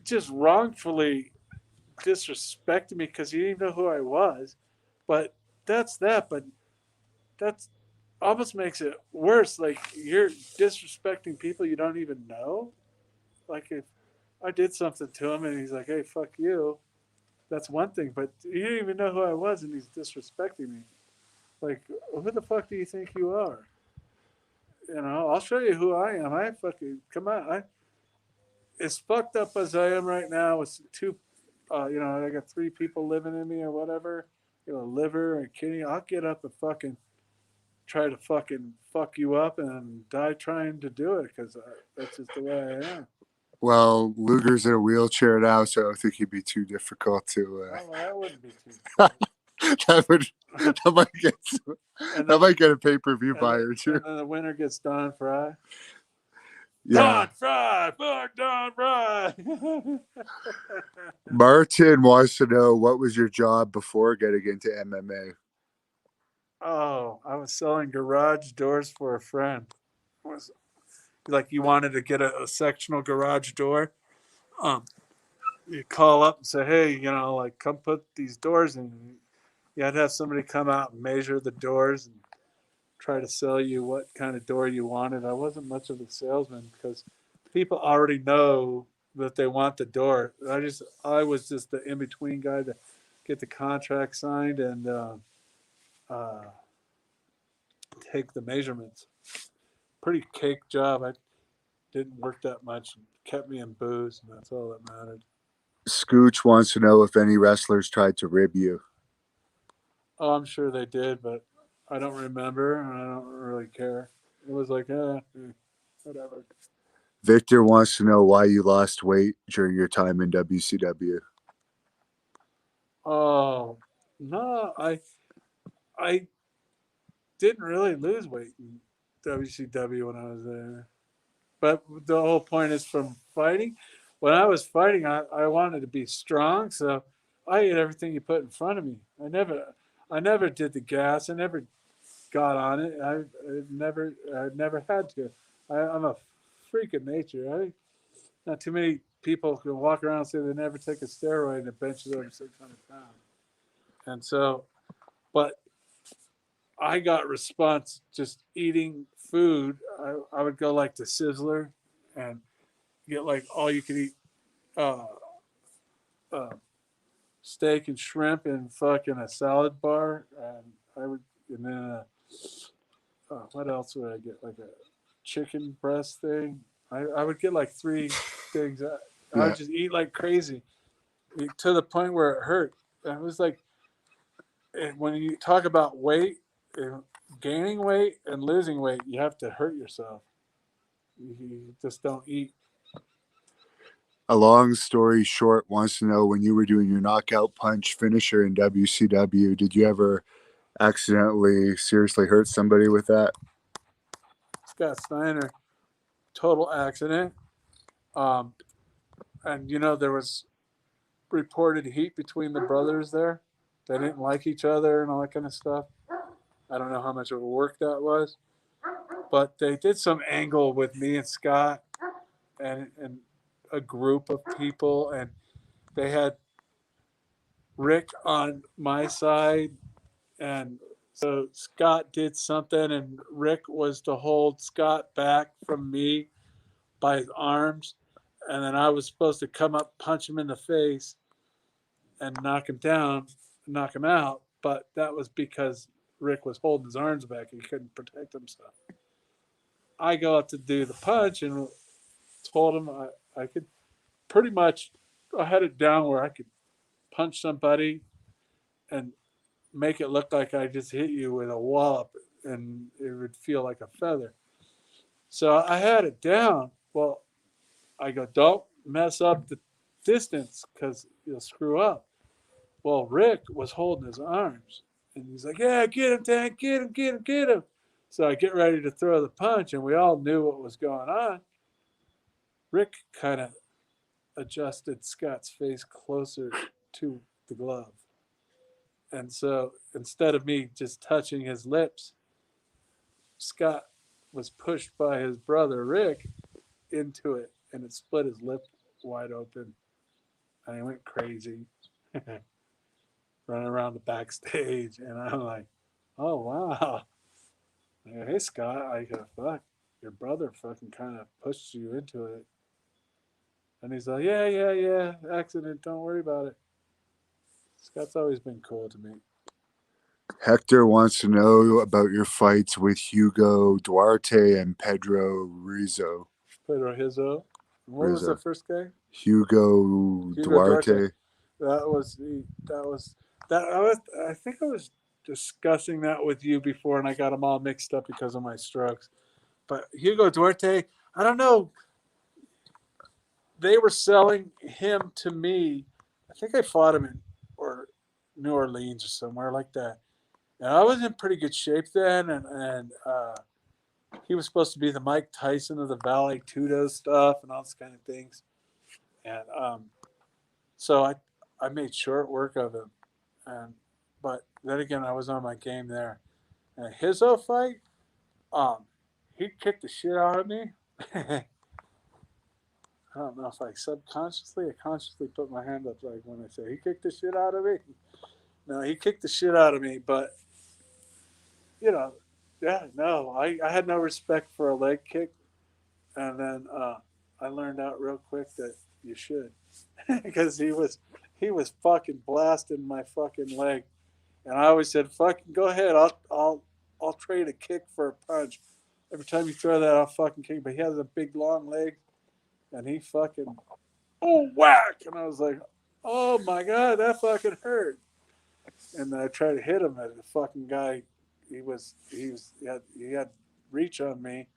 just wrongfully disrespected me because he didn't even know who I was. But that's that. But that's almost makes it worse. Like you're disrespecting people you don't even know. Like if I did something to him and he's like, "Hey, fuck you," that's one thing. But he didn't even know who I was and he's disrespecting me. Like, who the fuck do you think you are? You know, I'll show you who I am. I fucking come on. As fucked up as I am right now with two, I got three people living in me or whatever, liver and kidney. I'll get up and fucking try to fucking fuck you up and die trying to do it because that's just the way I am. Well, Luger's in a wheelchair now, so I don't think he'd be too difficult to. Oh, well, that wouldn't be too difficult. That might get that might get a pay-per-view buyer too. And then the winner gets Don Fry. Yeah. Don Fry, fuck Don Fry. Martin wants to know what was your job before getting into MMA. Oh, I was selling garage doors for a friend. It was like you wanted to get a sectional garage door. Um, you call up and say, hey, like come put these doors in. You had to have somebody come out and measure the doors and try to sell you what kind of door you wanted. I wasn't much of a salesman because people already know that they want the door. I was just the in between guy to get the contract signed and uh, take the measurements. Pretty cake job. I didn't work that much. Kept me in booze, and that's all that mattered. Scooch wants to know if any wrestlers tried to rib you. Oh, I'm sure they did, but I don't remember, and I don't really care. It was like, whatever. Victor wants to know why you lost weight during your time in WCW. Oh no, I didn't really lose weight in WCW when I was there. But the whole point is from fighting. When I was fighting, I wanted to be strong, so I ate everything you put in front of me. I never did the gas. I never got on it. I never had to. I'm a freak of nature. Not too many people can walk around and say they never take a steroid and it benches over 600 pounds. And so, but I got response just eating food. I would go like to Sizzler and get like all you could eat uh, uh, steak and shrimp and fucking a salad bar. And I would, and then what else would I get? Like a chicken breast thing. I would get like three things. I Yeah. would just eat like crazy to the point where it hurt. It was like when you talk about weight, gaining weight and losing weight, you have to hurt yourself. You just don't eat. A long story short wants to know when you were doing your knockout punch finisher in WCW, did you ever accidentally seriously hurt somebody with that? Scott Steiner, total accident. Um, and there was reported heat between the brothers there. They didn't like each other and all that kind of stuff. I don't know how much of a work that was, but they did some angle with me and Scott and a group of people, and they had Rick on my side, and so Scott did something, and Rick was to hold Scott back from me by his arms, and then I was supposed to come up, punch him in the face, and knock him down, knock him out. But that was because Rick was holding his arms back; he couldn't protect himself. I go up to do the punch and told him I could pretty much. I had it down where I could punch somebody and make it look like I just hit you with a wallop and it would feel like a feather. So I had it down. Well, I go, don't mess up the distance because you'll screw up. Well, Rick was holding his arms and he's like, yeah, get him, Tank, get him, get him, get him. So I get ready to throw the punch and we all knew what was going on. Rick kind of adjusted Scott's face closer to the glove. And so instead of me just touching his lips, Scott was pushed by his brother Rick into it, and it split his lip wide open, and he went crazy, running around the backstage. And I'm like, "Oh wow, hey Scott!" I go, "Fuck, your brother fucking kind of pushed you into it." And he's like, "Yeah, yeah, yeah, accident. Don't worry about it." Scott's always been cool to me. Hector wants to know about your fights with Hugo Duarte and Pedro Rizzo. Pedro Hizzo. What was the Rizzo. first guy? Hugo Hugo Duarte. Duarte. That was the that was that I was I think I was discussing that with you before and I got them all mixed up because of my strokes. But Hugo Duarte, I don't know. They were selling him to me. I think I fought him in or New Orleans or somewhere like that. And I was in pretty good shape then, and he was supposed to be the Mike Tyson of the Valley Tudo stuff and all this kind of things. And so I made short work of him, and but then again I was on my game there. And his fight, um, he kicked the shit out of me. I don't know if I subconsciously or consciously put my hand up like when I say he kicked the shit out of me. No, he kicked the shit out of me, but you know, yeah, no, I had no respect for a leg kick, and then I learned out real quick that you should, because he was fucking blasting my fucking leg, And I always said, "Fucking go ahead. I'll trade a kick for a punch. Every time you throw that, I'll fucking kick." But he has a big long leg, and he fucking whack. And I was like, "Oh my god, that fucking hurt." And then I tried to hit him, and the fucking guy, he had reach on me.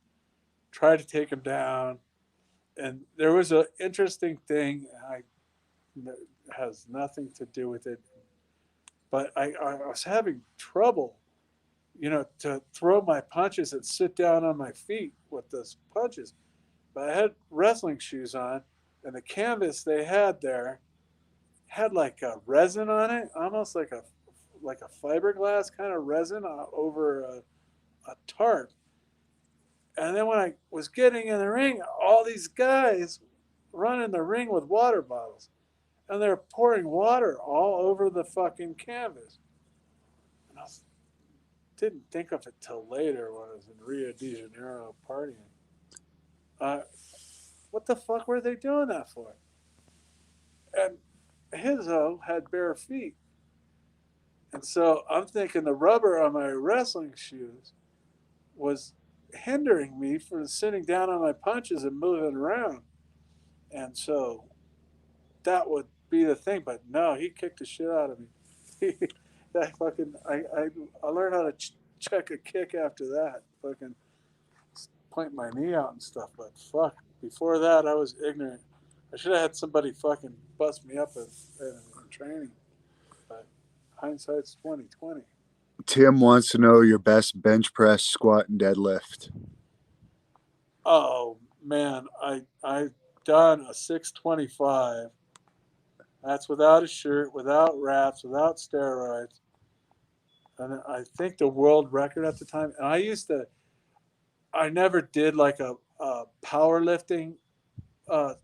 Tried to take him down, and there was an interesting thing. Has nothing to do with it, but I was having trouble, to throw my punches and sit down on my feet with those punches. But I had wrestling shoes on, and the canvas they had there had like a resin on it, almost like a fiberglass kind of resin over a tarp. And then when I was getting in the ring, all these guys run in the ring with water bottles, and they're pouring water all over the fucking canvas. And didn't think of it till later when I was in Rio de Janeiro partying. Uh, what the fuck were they doing that for? And Hizzo had bare feet. And so I'm thinking the rubber on my wrestling shoes was hindering me from sitting down on my punches and moving around. And so that would be the thing. But no, he kicked the shit out of me. That fucking I learned how to check a kick after that. Fucking point my knee out and stuff. But fuck, before that I was ignorant. I should have had somebody fucking bust me up in training. But hindsight's 2020. Tim wants to know your best bench press, squat, and deadlift. Oh man, I've done a 625. That's without a shirt, without wraps, without steroids. And I think the world record at the time. And I never did like a powerlifting uh,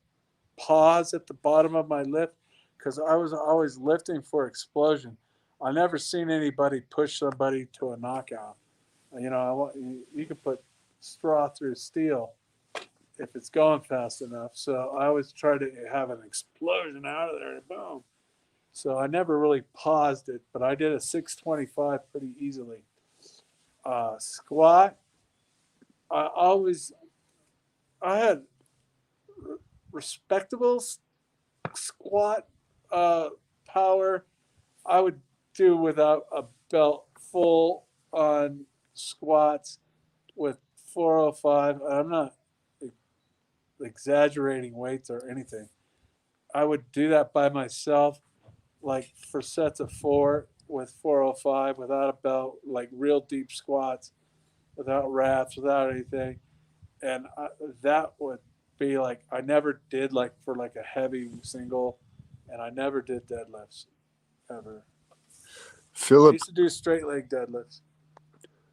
pause at the bottom of my lift because I was always lifting for explosion. I never seen anybody push somebody to a knockout. You can put straw through steel if it's going fast enough. So I always try to have an explosion out of there and boom. So I never really paused it, but I did a 625 pretty easily. Squat, I always I had respectable squat power. I would do without a belt full on squats with 405. I'm not exaggerating weights or anything. I would do that by myself, like for sets of four with 405 without a belt, like real deep squats, without wraps, without anything. And that would be like, I never did like for like a heavy single, and I never did deadlifts ever. I Philip, used to do straight leg deadlifts.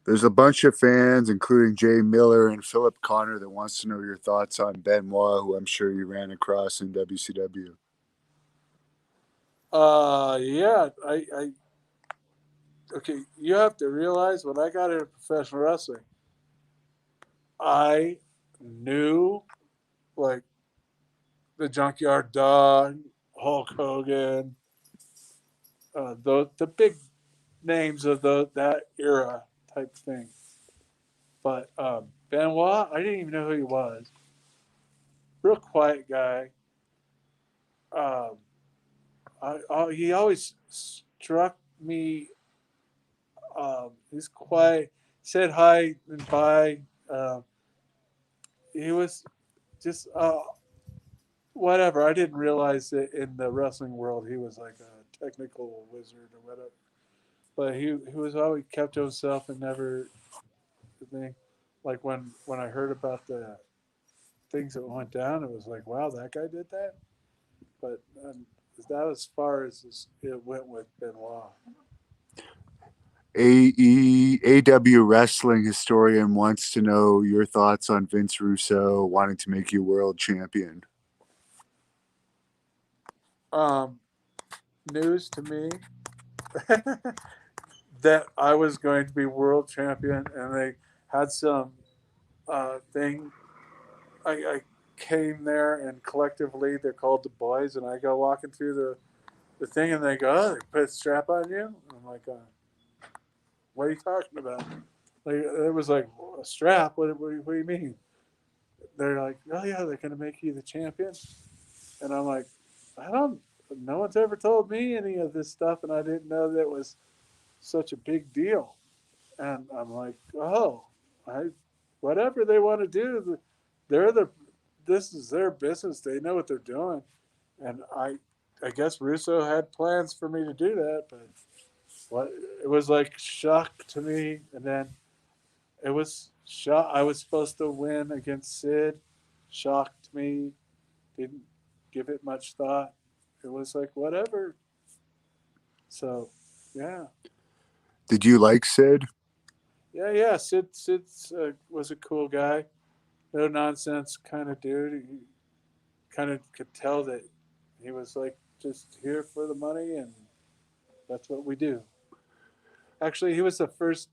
there's a bunch of fans, including Jay Miller and Philip Connor, that wants to know your thoughts on Benoit, who I'm sure you ran across in WCW. Yeah, okay, you have to realize when I got into professional wrestling, I knew like the Junkyard Dog, Hulk Hogan, the big names of that era type thing. But Benoit, I didn't even know who he was. Real quiet guy. Um, he always struck me. He's quiet. Said hi and bye. He was just whatever. I didn't realize that in the wrestling world he was like a technical wizard or whatever. But he was always kept to himself and never thing. Like when I heard about the things that went down, it was like, wow, that guy did that. But that was as far as it went with Benoit. AW wrestling historian wants to know your thoughts on Vince Russo wanting to make you world champion. Um, News to me that I was going to be world champion, and they had some thing. I came there, and collectively they're called the boys, and I go walking through the thing, and they go, "Oh, they put a strap on you." And I'm like, what are you talking about? Like it was like a strap. What do you mean? They're like, oh yeah, they're gonna make you the champion, and I'm like, I don't. No one's ever told me any of this stuff, and I didn't know that was such a big deal. And I'm like, oh, I, whatever they want to do, they're the. This is their business. They know what they're doing, and I guess Russo had plans for me to do that, but what it was like shock to me, and then it was shock. I was supposed to win against Sid. Shocked me. Didn't give it much thought. It was like whatever. So, yeah, Did you like Sid? yeah. Sid was a cool guy. No nonsense kind of dude. He kind of could tell that he was like just here for the money, and that's what we do. Actually, he was the first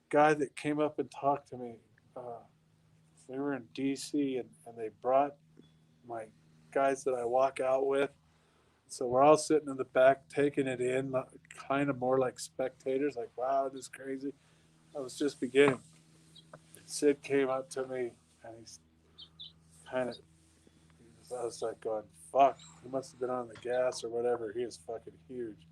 guy that came up and talked to me. Uh, we were in DC, and they brought my guys that I walk out with. So we're all sitting in the back taking it in, kind of more like spectators, like, wow, this is crazy. I was just beginning. Sid came up to me, and he's kind of, I was like going, fuck, he must have been on the gas or whatever. He is fucking huge.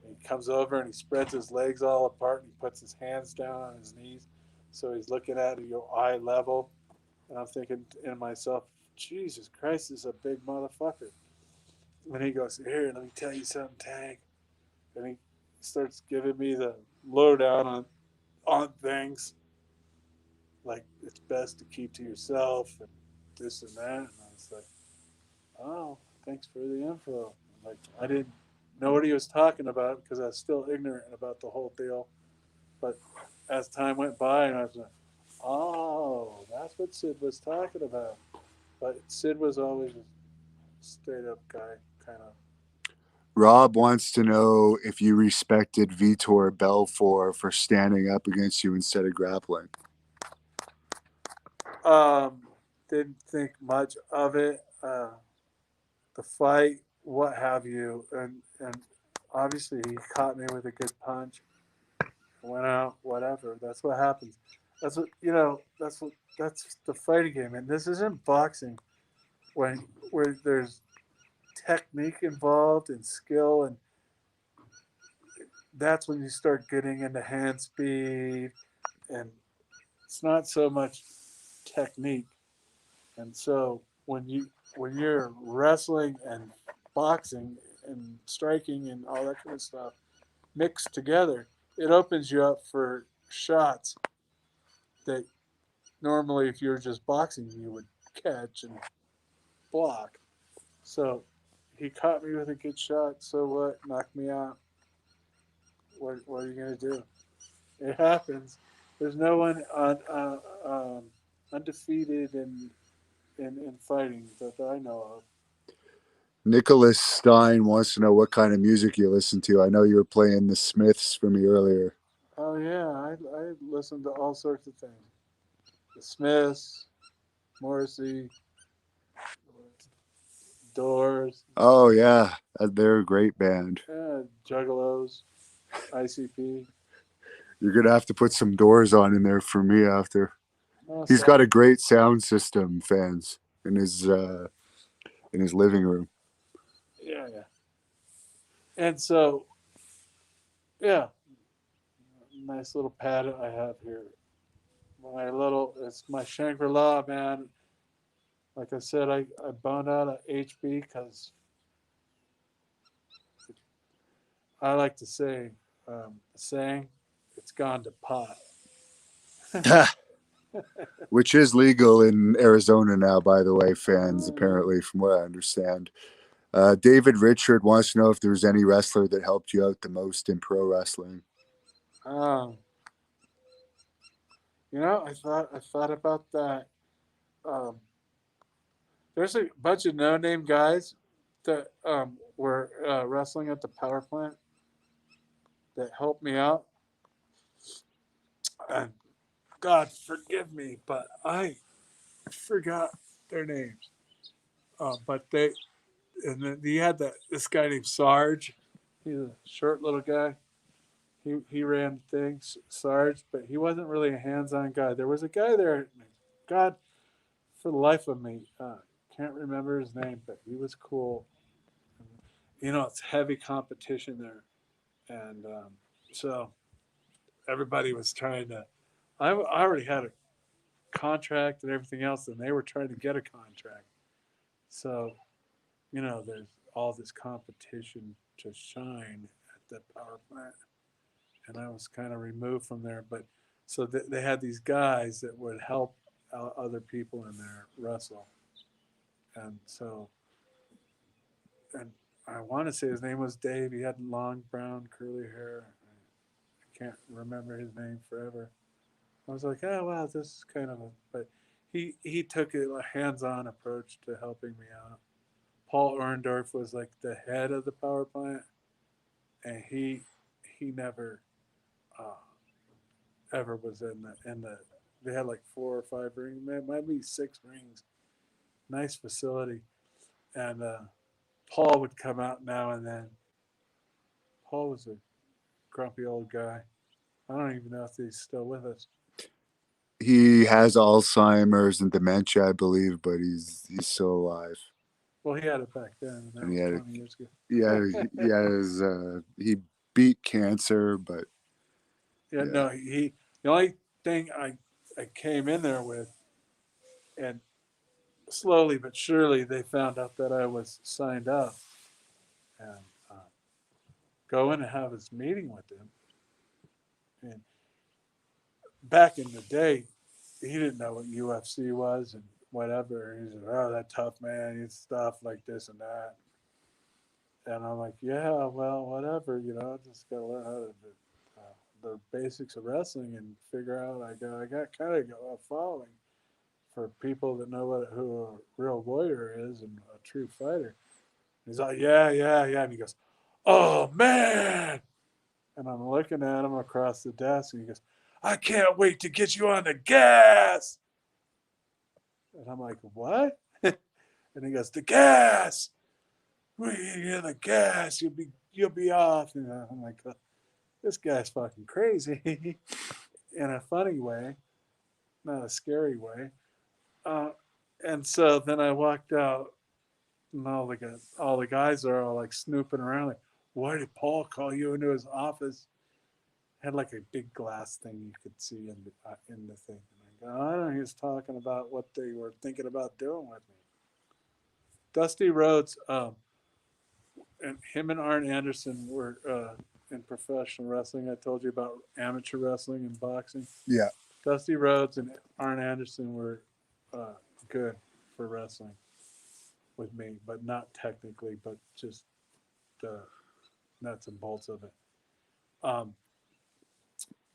And he comes over and he spreads his legs all apart and he puts his hands down on his knees. So he's looking at your eye level. And I'm thinking in myself, Jesus Christ, this is a big motherfucker. And he goes, here, let me tell you something, Tank. And he starts giving me the lowdown on things. Like, it's best to keep to yourself and this and that. And I was like, oh, thanks for the info. Like, I didn't know what he was talking about because I was still ignorant about the whole deal. But as time went by, and I was like, oh, that's what Sid was talking about. But Sid was always a straight up guy, kind of. Rob wants to know if you respected Vitor Belfort for standing up against you instead of grappling. Didn't think much of it. The fight, what have you, and obviously he caught me with a good punch. Went out, whatever. That's what happens. That's what you know. That's the fighting game, and this isn't boxing. When where there's technique involved and skill, and that's when you start getting into hand speed, and it's not so much technique. And so when you're wrestling and boxing and striking and all that kind of stuff mixed together, it opens you up for shots that normally if you were just boxing you would catch and block. So he caught me with a good shot. So what? Knocked me out. What are you gonna do? It happens. There's no one undefeated in fighting that I know of. Nicholas Stein wants to know what kind of music you listen to. I know you were playing the Smiths for me earlier. Oh yeah, I listen to all sorts of things. The Smiths, Morrissey, Doors, Oh yeah, they're a great band. Juggalos, ICP. You're gonna have to put some Doors on in there for me after. Oh, He's so got a great sound system, fans, in his living room. yeah. And so yeah, nice little pad I have here. It's my Shangri La, man. Like I said, I boned out of HB because I like to say, saying, it's gone to pot. Which is legal in Arizona now, by the way, fans, apparently, from what I understand. David Richard wants to know if there's any wrestler that helped you out the most in pro wrestling. Um, I thought about that. Um, there's a bunch of no name guys that were wrestling at the power plant that helped me out. And God forgive me, but I forgot their names. But they and then you had this guy named Sarge. He's a short little guy. he ran things, Sarge, but he wasn't really a hands-on guy. There was a guy there, God, for the life of me, can't remember his name, but he was cool. It's heavy competition there, and so everybody was trying to. I already had a contract and everything else, and they were trying to get a contract. So, there's all this competition to shine at the power plant, and I was kind of removed from there. But so they had these guys that would help other people in there wrestle, and so and I want to say his name was Dave. He had long brown curly hair. I can't remember his name forever. I was like, oh wow, this is kind of a. But he took a hands-on approach to helping me out. Paul Orndorff was like the head of the power plant, and he never uh, ever was in the. They had like 4 or 5 rings, might be 6 rings. Nice facility, and Paul would come out now and then. Paul was a grumpy old guy. I don't even know if he's still with us. He has Alzheimer's and dementia, I believe, but he's still alive. Well, he had it back then, and that And was he had 20 years ago. he beat cancer, but Yeah, yeah. no, the only thing I came in there with, and slowly but surely they found out that I was signed up, and go in and have his meeting with him. And back in the day, he didn't know what UFC was and whatever. He said, "Oh, that tough man, he's stuff like this and that." And I'm like, "Yeah, well, whatever. Just gotta learn how to do the basics of wrestling and figure out." I got kind of a following for people that know who a real warrior is and a true fighter. He's like, "Yeah, yeah, yeah," and he goes, "Oh man!" And I'm looking at him across the desk, and he goes, "I can't wait to get you on the gas." And I'm like, "What?" And he goes, "The gas. We get the gas. You'll be off." And I'm like, "This guy's fucking crazy," in a funny way, not a scary way. Uh, and so then I walked out, and all the guys are all like snooping around, like, "Why did Paul call you into his office?" Had like a big glass thing you could see in the thing. And I go, "I don't know." He was talking about what they were thinking about doing with me. Dusty Rhodes, and him and Arn Anderson were in professional wrestling. I told you about amateur wrestling and boxing. Yeah. Dusty Rhodes and Arn Anderson were good for wrestling with me, but not technically, but just the nuts and bolts of it. Um,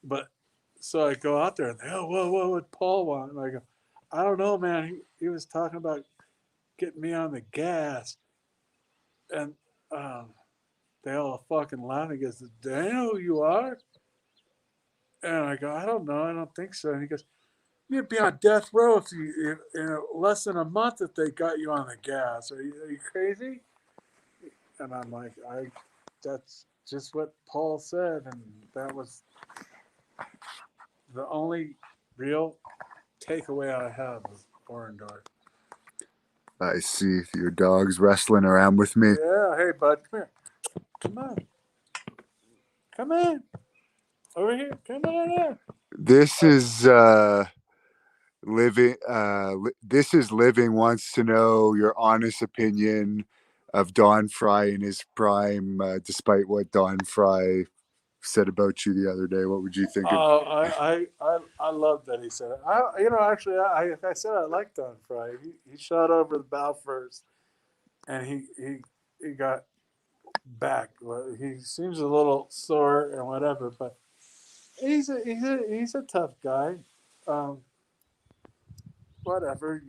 but so I go out there and they, "Oh, what would Paul want?" And I go, "I don't know, man. He was talking about getting me on the gas." And they all fucking laugh. He goes, "Do I know who you are?" And I go, "I don't know. I don't think so." And he goes, "You'd be on death row if in less than a month if they got you on the gas. Are you crazy?" And I'm like, that's just what Paul said, and that was the only real takeaway I have of Orndorff. I see your dog's wrestling around with me. Yeah, hey bud, come here. Come on. Come on. Over here. Come on here. This is living wants to know your honest opinion of Don Fry in his prime, despite what Don Fry said about you the other day. What would you think of? Oh, I love that he said it. Actually, like I said, I like Don Fry. He shot over the bow first, and he got back. Well, he seems a little sore and whatever, but he's a tough guy. Um, whatever,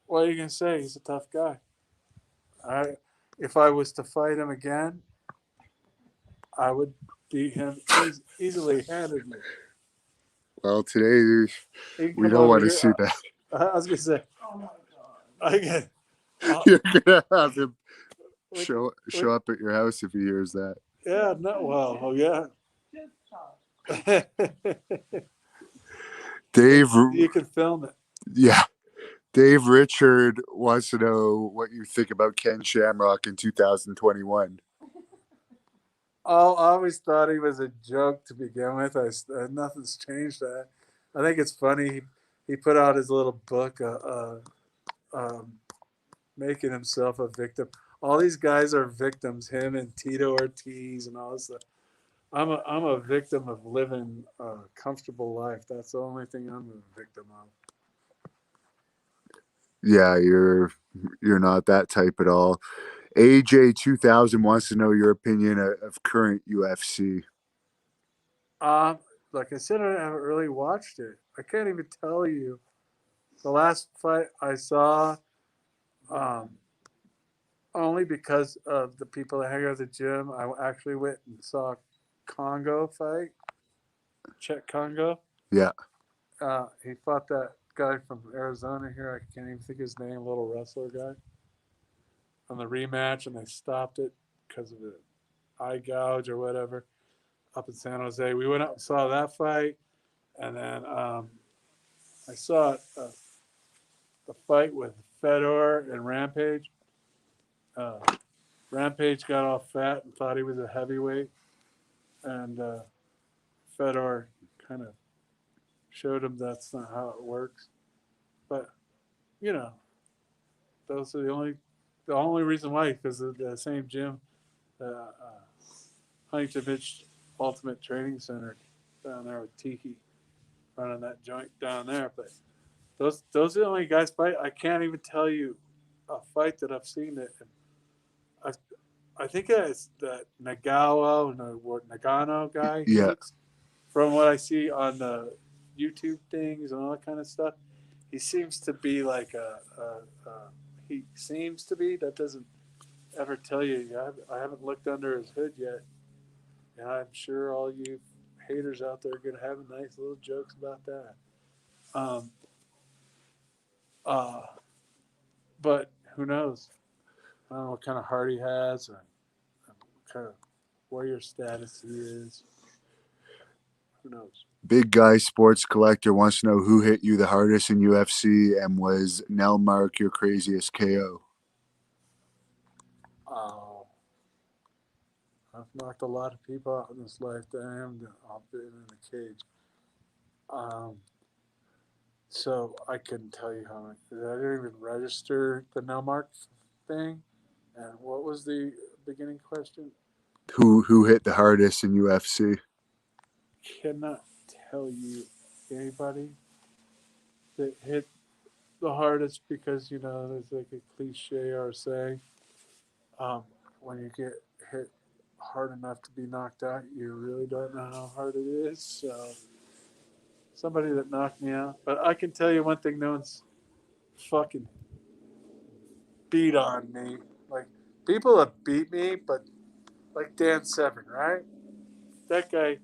what are you gonna say? He's a tough guy. I If I was to fight him again, I would beat him easily, handedly. Well, today He can we come don't over want to here. see that. I was gonna say, I get. You're gonna have him What, show what, up at your house if he hears that. Yeah, no, well, oh yeah. Dave, You can film it. yeah, Dave Richard wants to know what you think about Ken Shamrock in 2021. I always thought he was a joke to begin with. Nothing's changed that. I think it's funny. He put out his little book, making himself a victim. All these guys are victims. Him and Tito Ortiz and all this stuff. I'm a victim of living a comfortable life. That's the only thing I'm a victim of. Yeah, you're not that type at all. AJ 2000 wants to know your opinion of current UFC. Um, like I said, I haven't really watched it. I can't even tell you the last fight I saw. Um, only because of the people that hang out at the gym. I actually went and saw Congo fight, Czech Congo. Yeah, He fought that guy from Arizona here. I can't even think his name, little wrestler guy, on the rematch, and they stopped it because of the eye gouge or whatever up in San Jose. We went out and saw that fight, and then I saw the fight with Fedor and Rampage. Uh, Rampage got all fat and thought he was a heavyweight, and Fedor kind of showed him that's not how it works. But you know, those are the only reason why, because of the same gym, Huntington Beach Ultimate Training Center down there with Tiki running that joint down there. But those are the only guys fight. I can't even tell you a fight that I've seen that. I I think it's that Nagano guy. He yeah, looks, from what I see on the YouTube things and all that kind of stuff, he seems to be like he seems to be. That doesn't ever tell you. I haven't looked under his hood yet, and I'm sure all you haters out there are gonna have nice little jokes about that. Um, uh, but who knows? I don't know what kind of heart he has, or what kind of warrior status he is. Who knows? Big Guy Sports Collector wants to know who hit you the hardest in UFC and was Nelmark your craziest KO? Uh, I've knocked a lot of people out in this lifetime. I've been in the cage. Um, so I couldn't tell you how many. I didn't even register the Melmark thing. And what was the beginning question? Who hit the hardest in UFC? Cannot tell you anybody that hit the hardest, because there's like a cliche or saying, um, when you get hit hard enough to be knocked out, you really don't know how hard it is. So somebody that knocked me out. But I can tell you one thing: no one's fucking beat on me. Like, people have beat me, but like Dan Severn, right? That guy,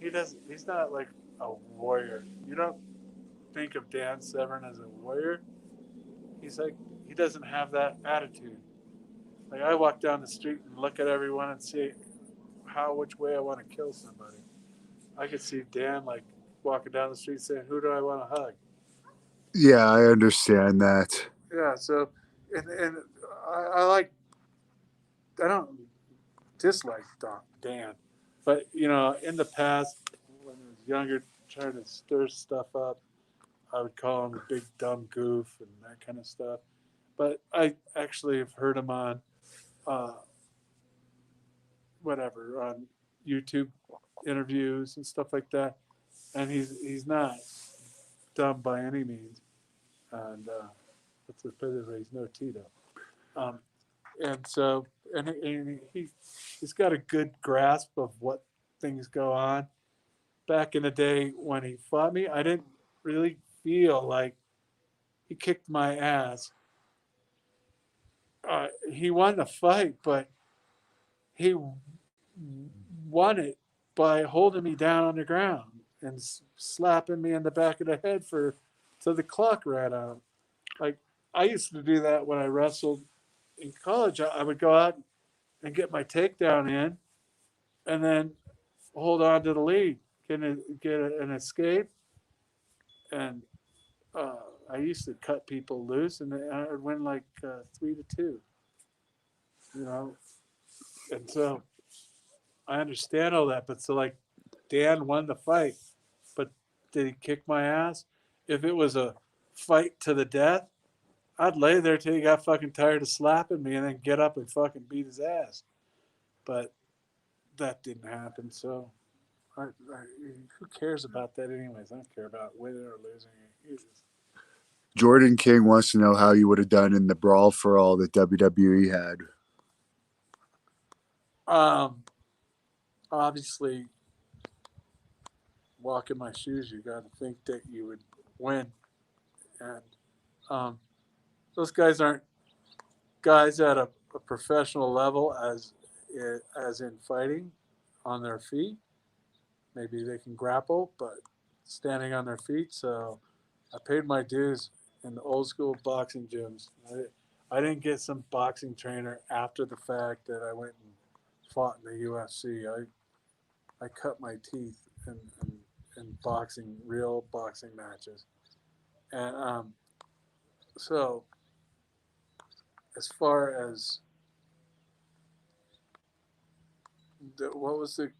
he doesn't. He's not like a warrior. You don't think of Dan Severn as a warrior. He's like, he doesn't have that attitude. Like, I walk down the street and look at everyone and see which way I want to kill somebody. I could see Dan like walking down the street saying, "Who do I want to hug?" Yeah, I understand that. Yeah. So, and I like, I don't dislike Dan, but in the past, when I was younger, trying to stir stuff up, I would call him a big dumb goof and that kind of stuff. But I actually have heard him on uh, whatever, on YouTube interviews and stuff like that, and he's not dumb by any means. And let's put it this way, he's no Tito. Um, and so, and he's got a good grasp of what things go on. Back in the day when he fought me, I didn't really feel like he kicked my ass. He won the fight, but he won it by holding me down on the ground and slapping me in the back of the head for till the clock ran out. Like, I used to do that when I wrestled in college. I would go out and get my takedown in, and then hold on to the lead, get an escape, and I used to cut people loose, and I'd win like 3-2, you know. And so I understand all that, but so like Dan won the fight, but did he kick my ass? If it was a fight to the death, I'd lay there till he got fucking tired of slapping me and then get up and fucking beat his ass. But that didn't happen, so who cares about that anyways? I don't care about winning or losing. Jordan King wants to know how you would have done in the Brawl for All that WWE had. Obviously, walk in my shoes, you got to think that you would win, and those guys aren't guys at a professional level as in fighting on their feet. Maybe they can grapple, but standing on their feet. So I paid my dues in the old school boxing gyms. I didn't get some boxing trainer after the fact that I went and fought in the UFC. I cut my teeth in boxing, real boxing matches. And so as far as what was the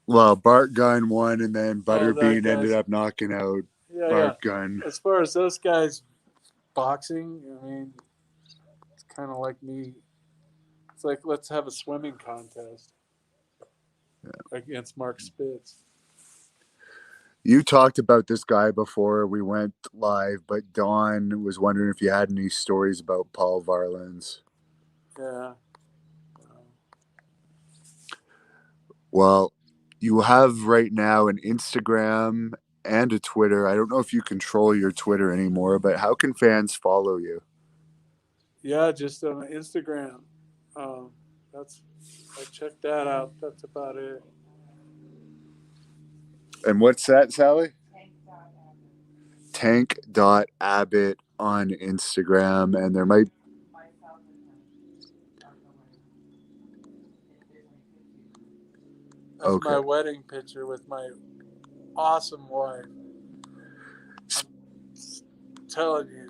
Well, Bart Gunn won, and then that Butterbean ended guy's up knocking out yeah. Bart Gunn. As far as those guys boxing, I mean, it's kind of like me. It's like let's have a swimming contest against Mark Spitz. You talked about this guy before we went live, but Don was wondering if you had any stories about Paul Varlins. Yeah. Well, you have right now an Instagram and a Twitter. I don't know if you control your Twitter anymore, but how can fans follow you? Yeah, just on Instagram. That's I checked that out. That's about it. And what's that, Sally? Tank.Abbott on Instagram. And there might. That's Okay. my wedding picture with my awesome wife. I'm telling you,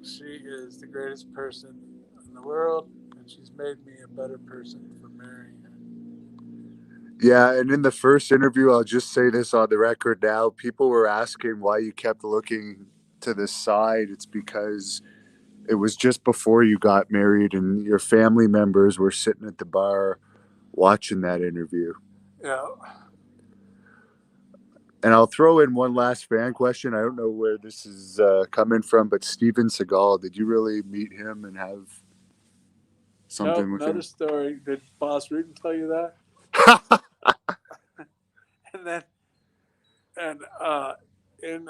she is the greatest person in the world, and she's made me a better person for marrying her. Yeah, and in the first interview, I'll just say this on the record now. People were asking why you kept looking to the side. It's because it was just before you got married, and your family members were sitting at the bar watching that interview. Yeah. And I'll throw in one last fan question. I don't know where this is coming from, but Steven Seagal, did you really meet him and have something Nope. with Another him? story. Did Boss Rutan tell you that? And then, and in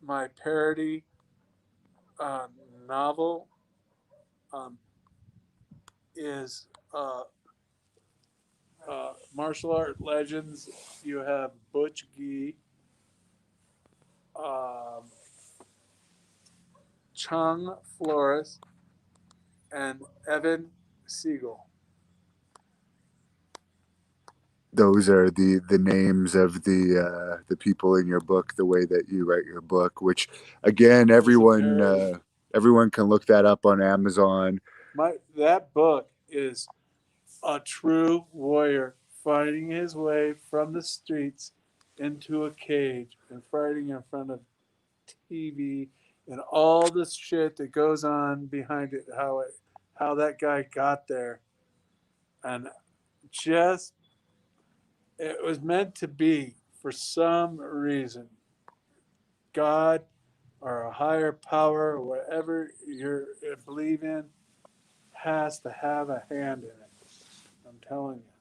my parody uh, novel um, is martial art legends. You have Butch Gee, um, Chung Flores, and Evan Siegel. Those are the names of the people in your book, the way that you write your book, which again, everyone can look that up on Amazon. That book is a true warrior fighting his way from the streets into a cage and fighting in front of TV and all this shit that goes on behind it. How that guy got there, and just it was meant to be for some reason. God or a higher power or whatever you believe in has to have a hand in it. I'm telling you.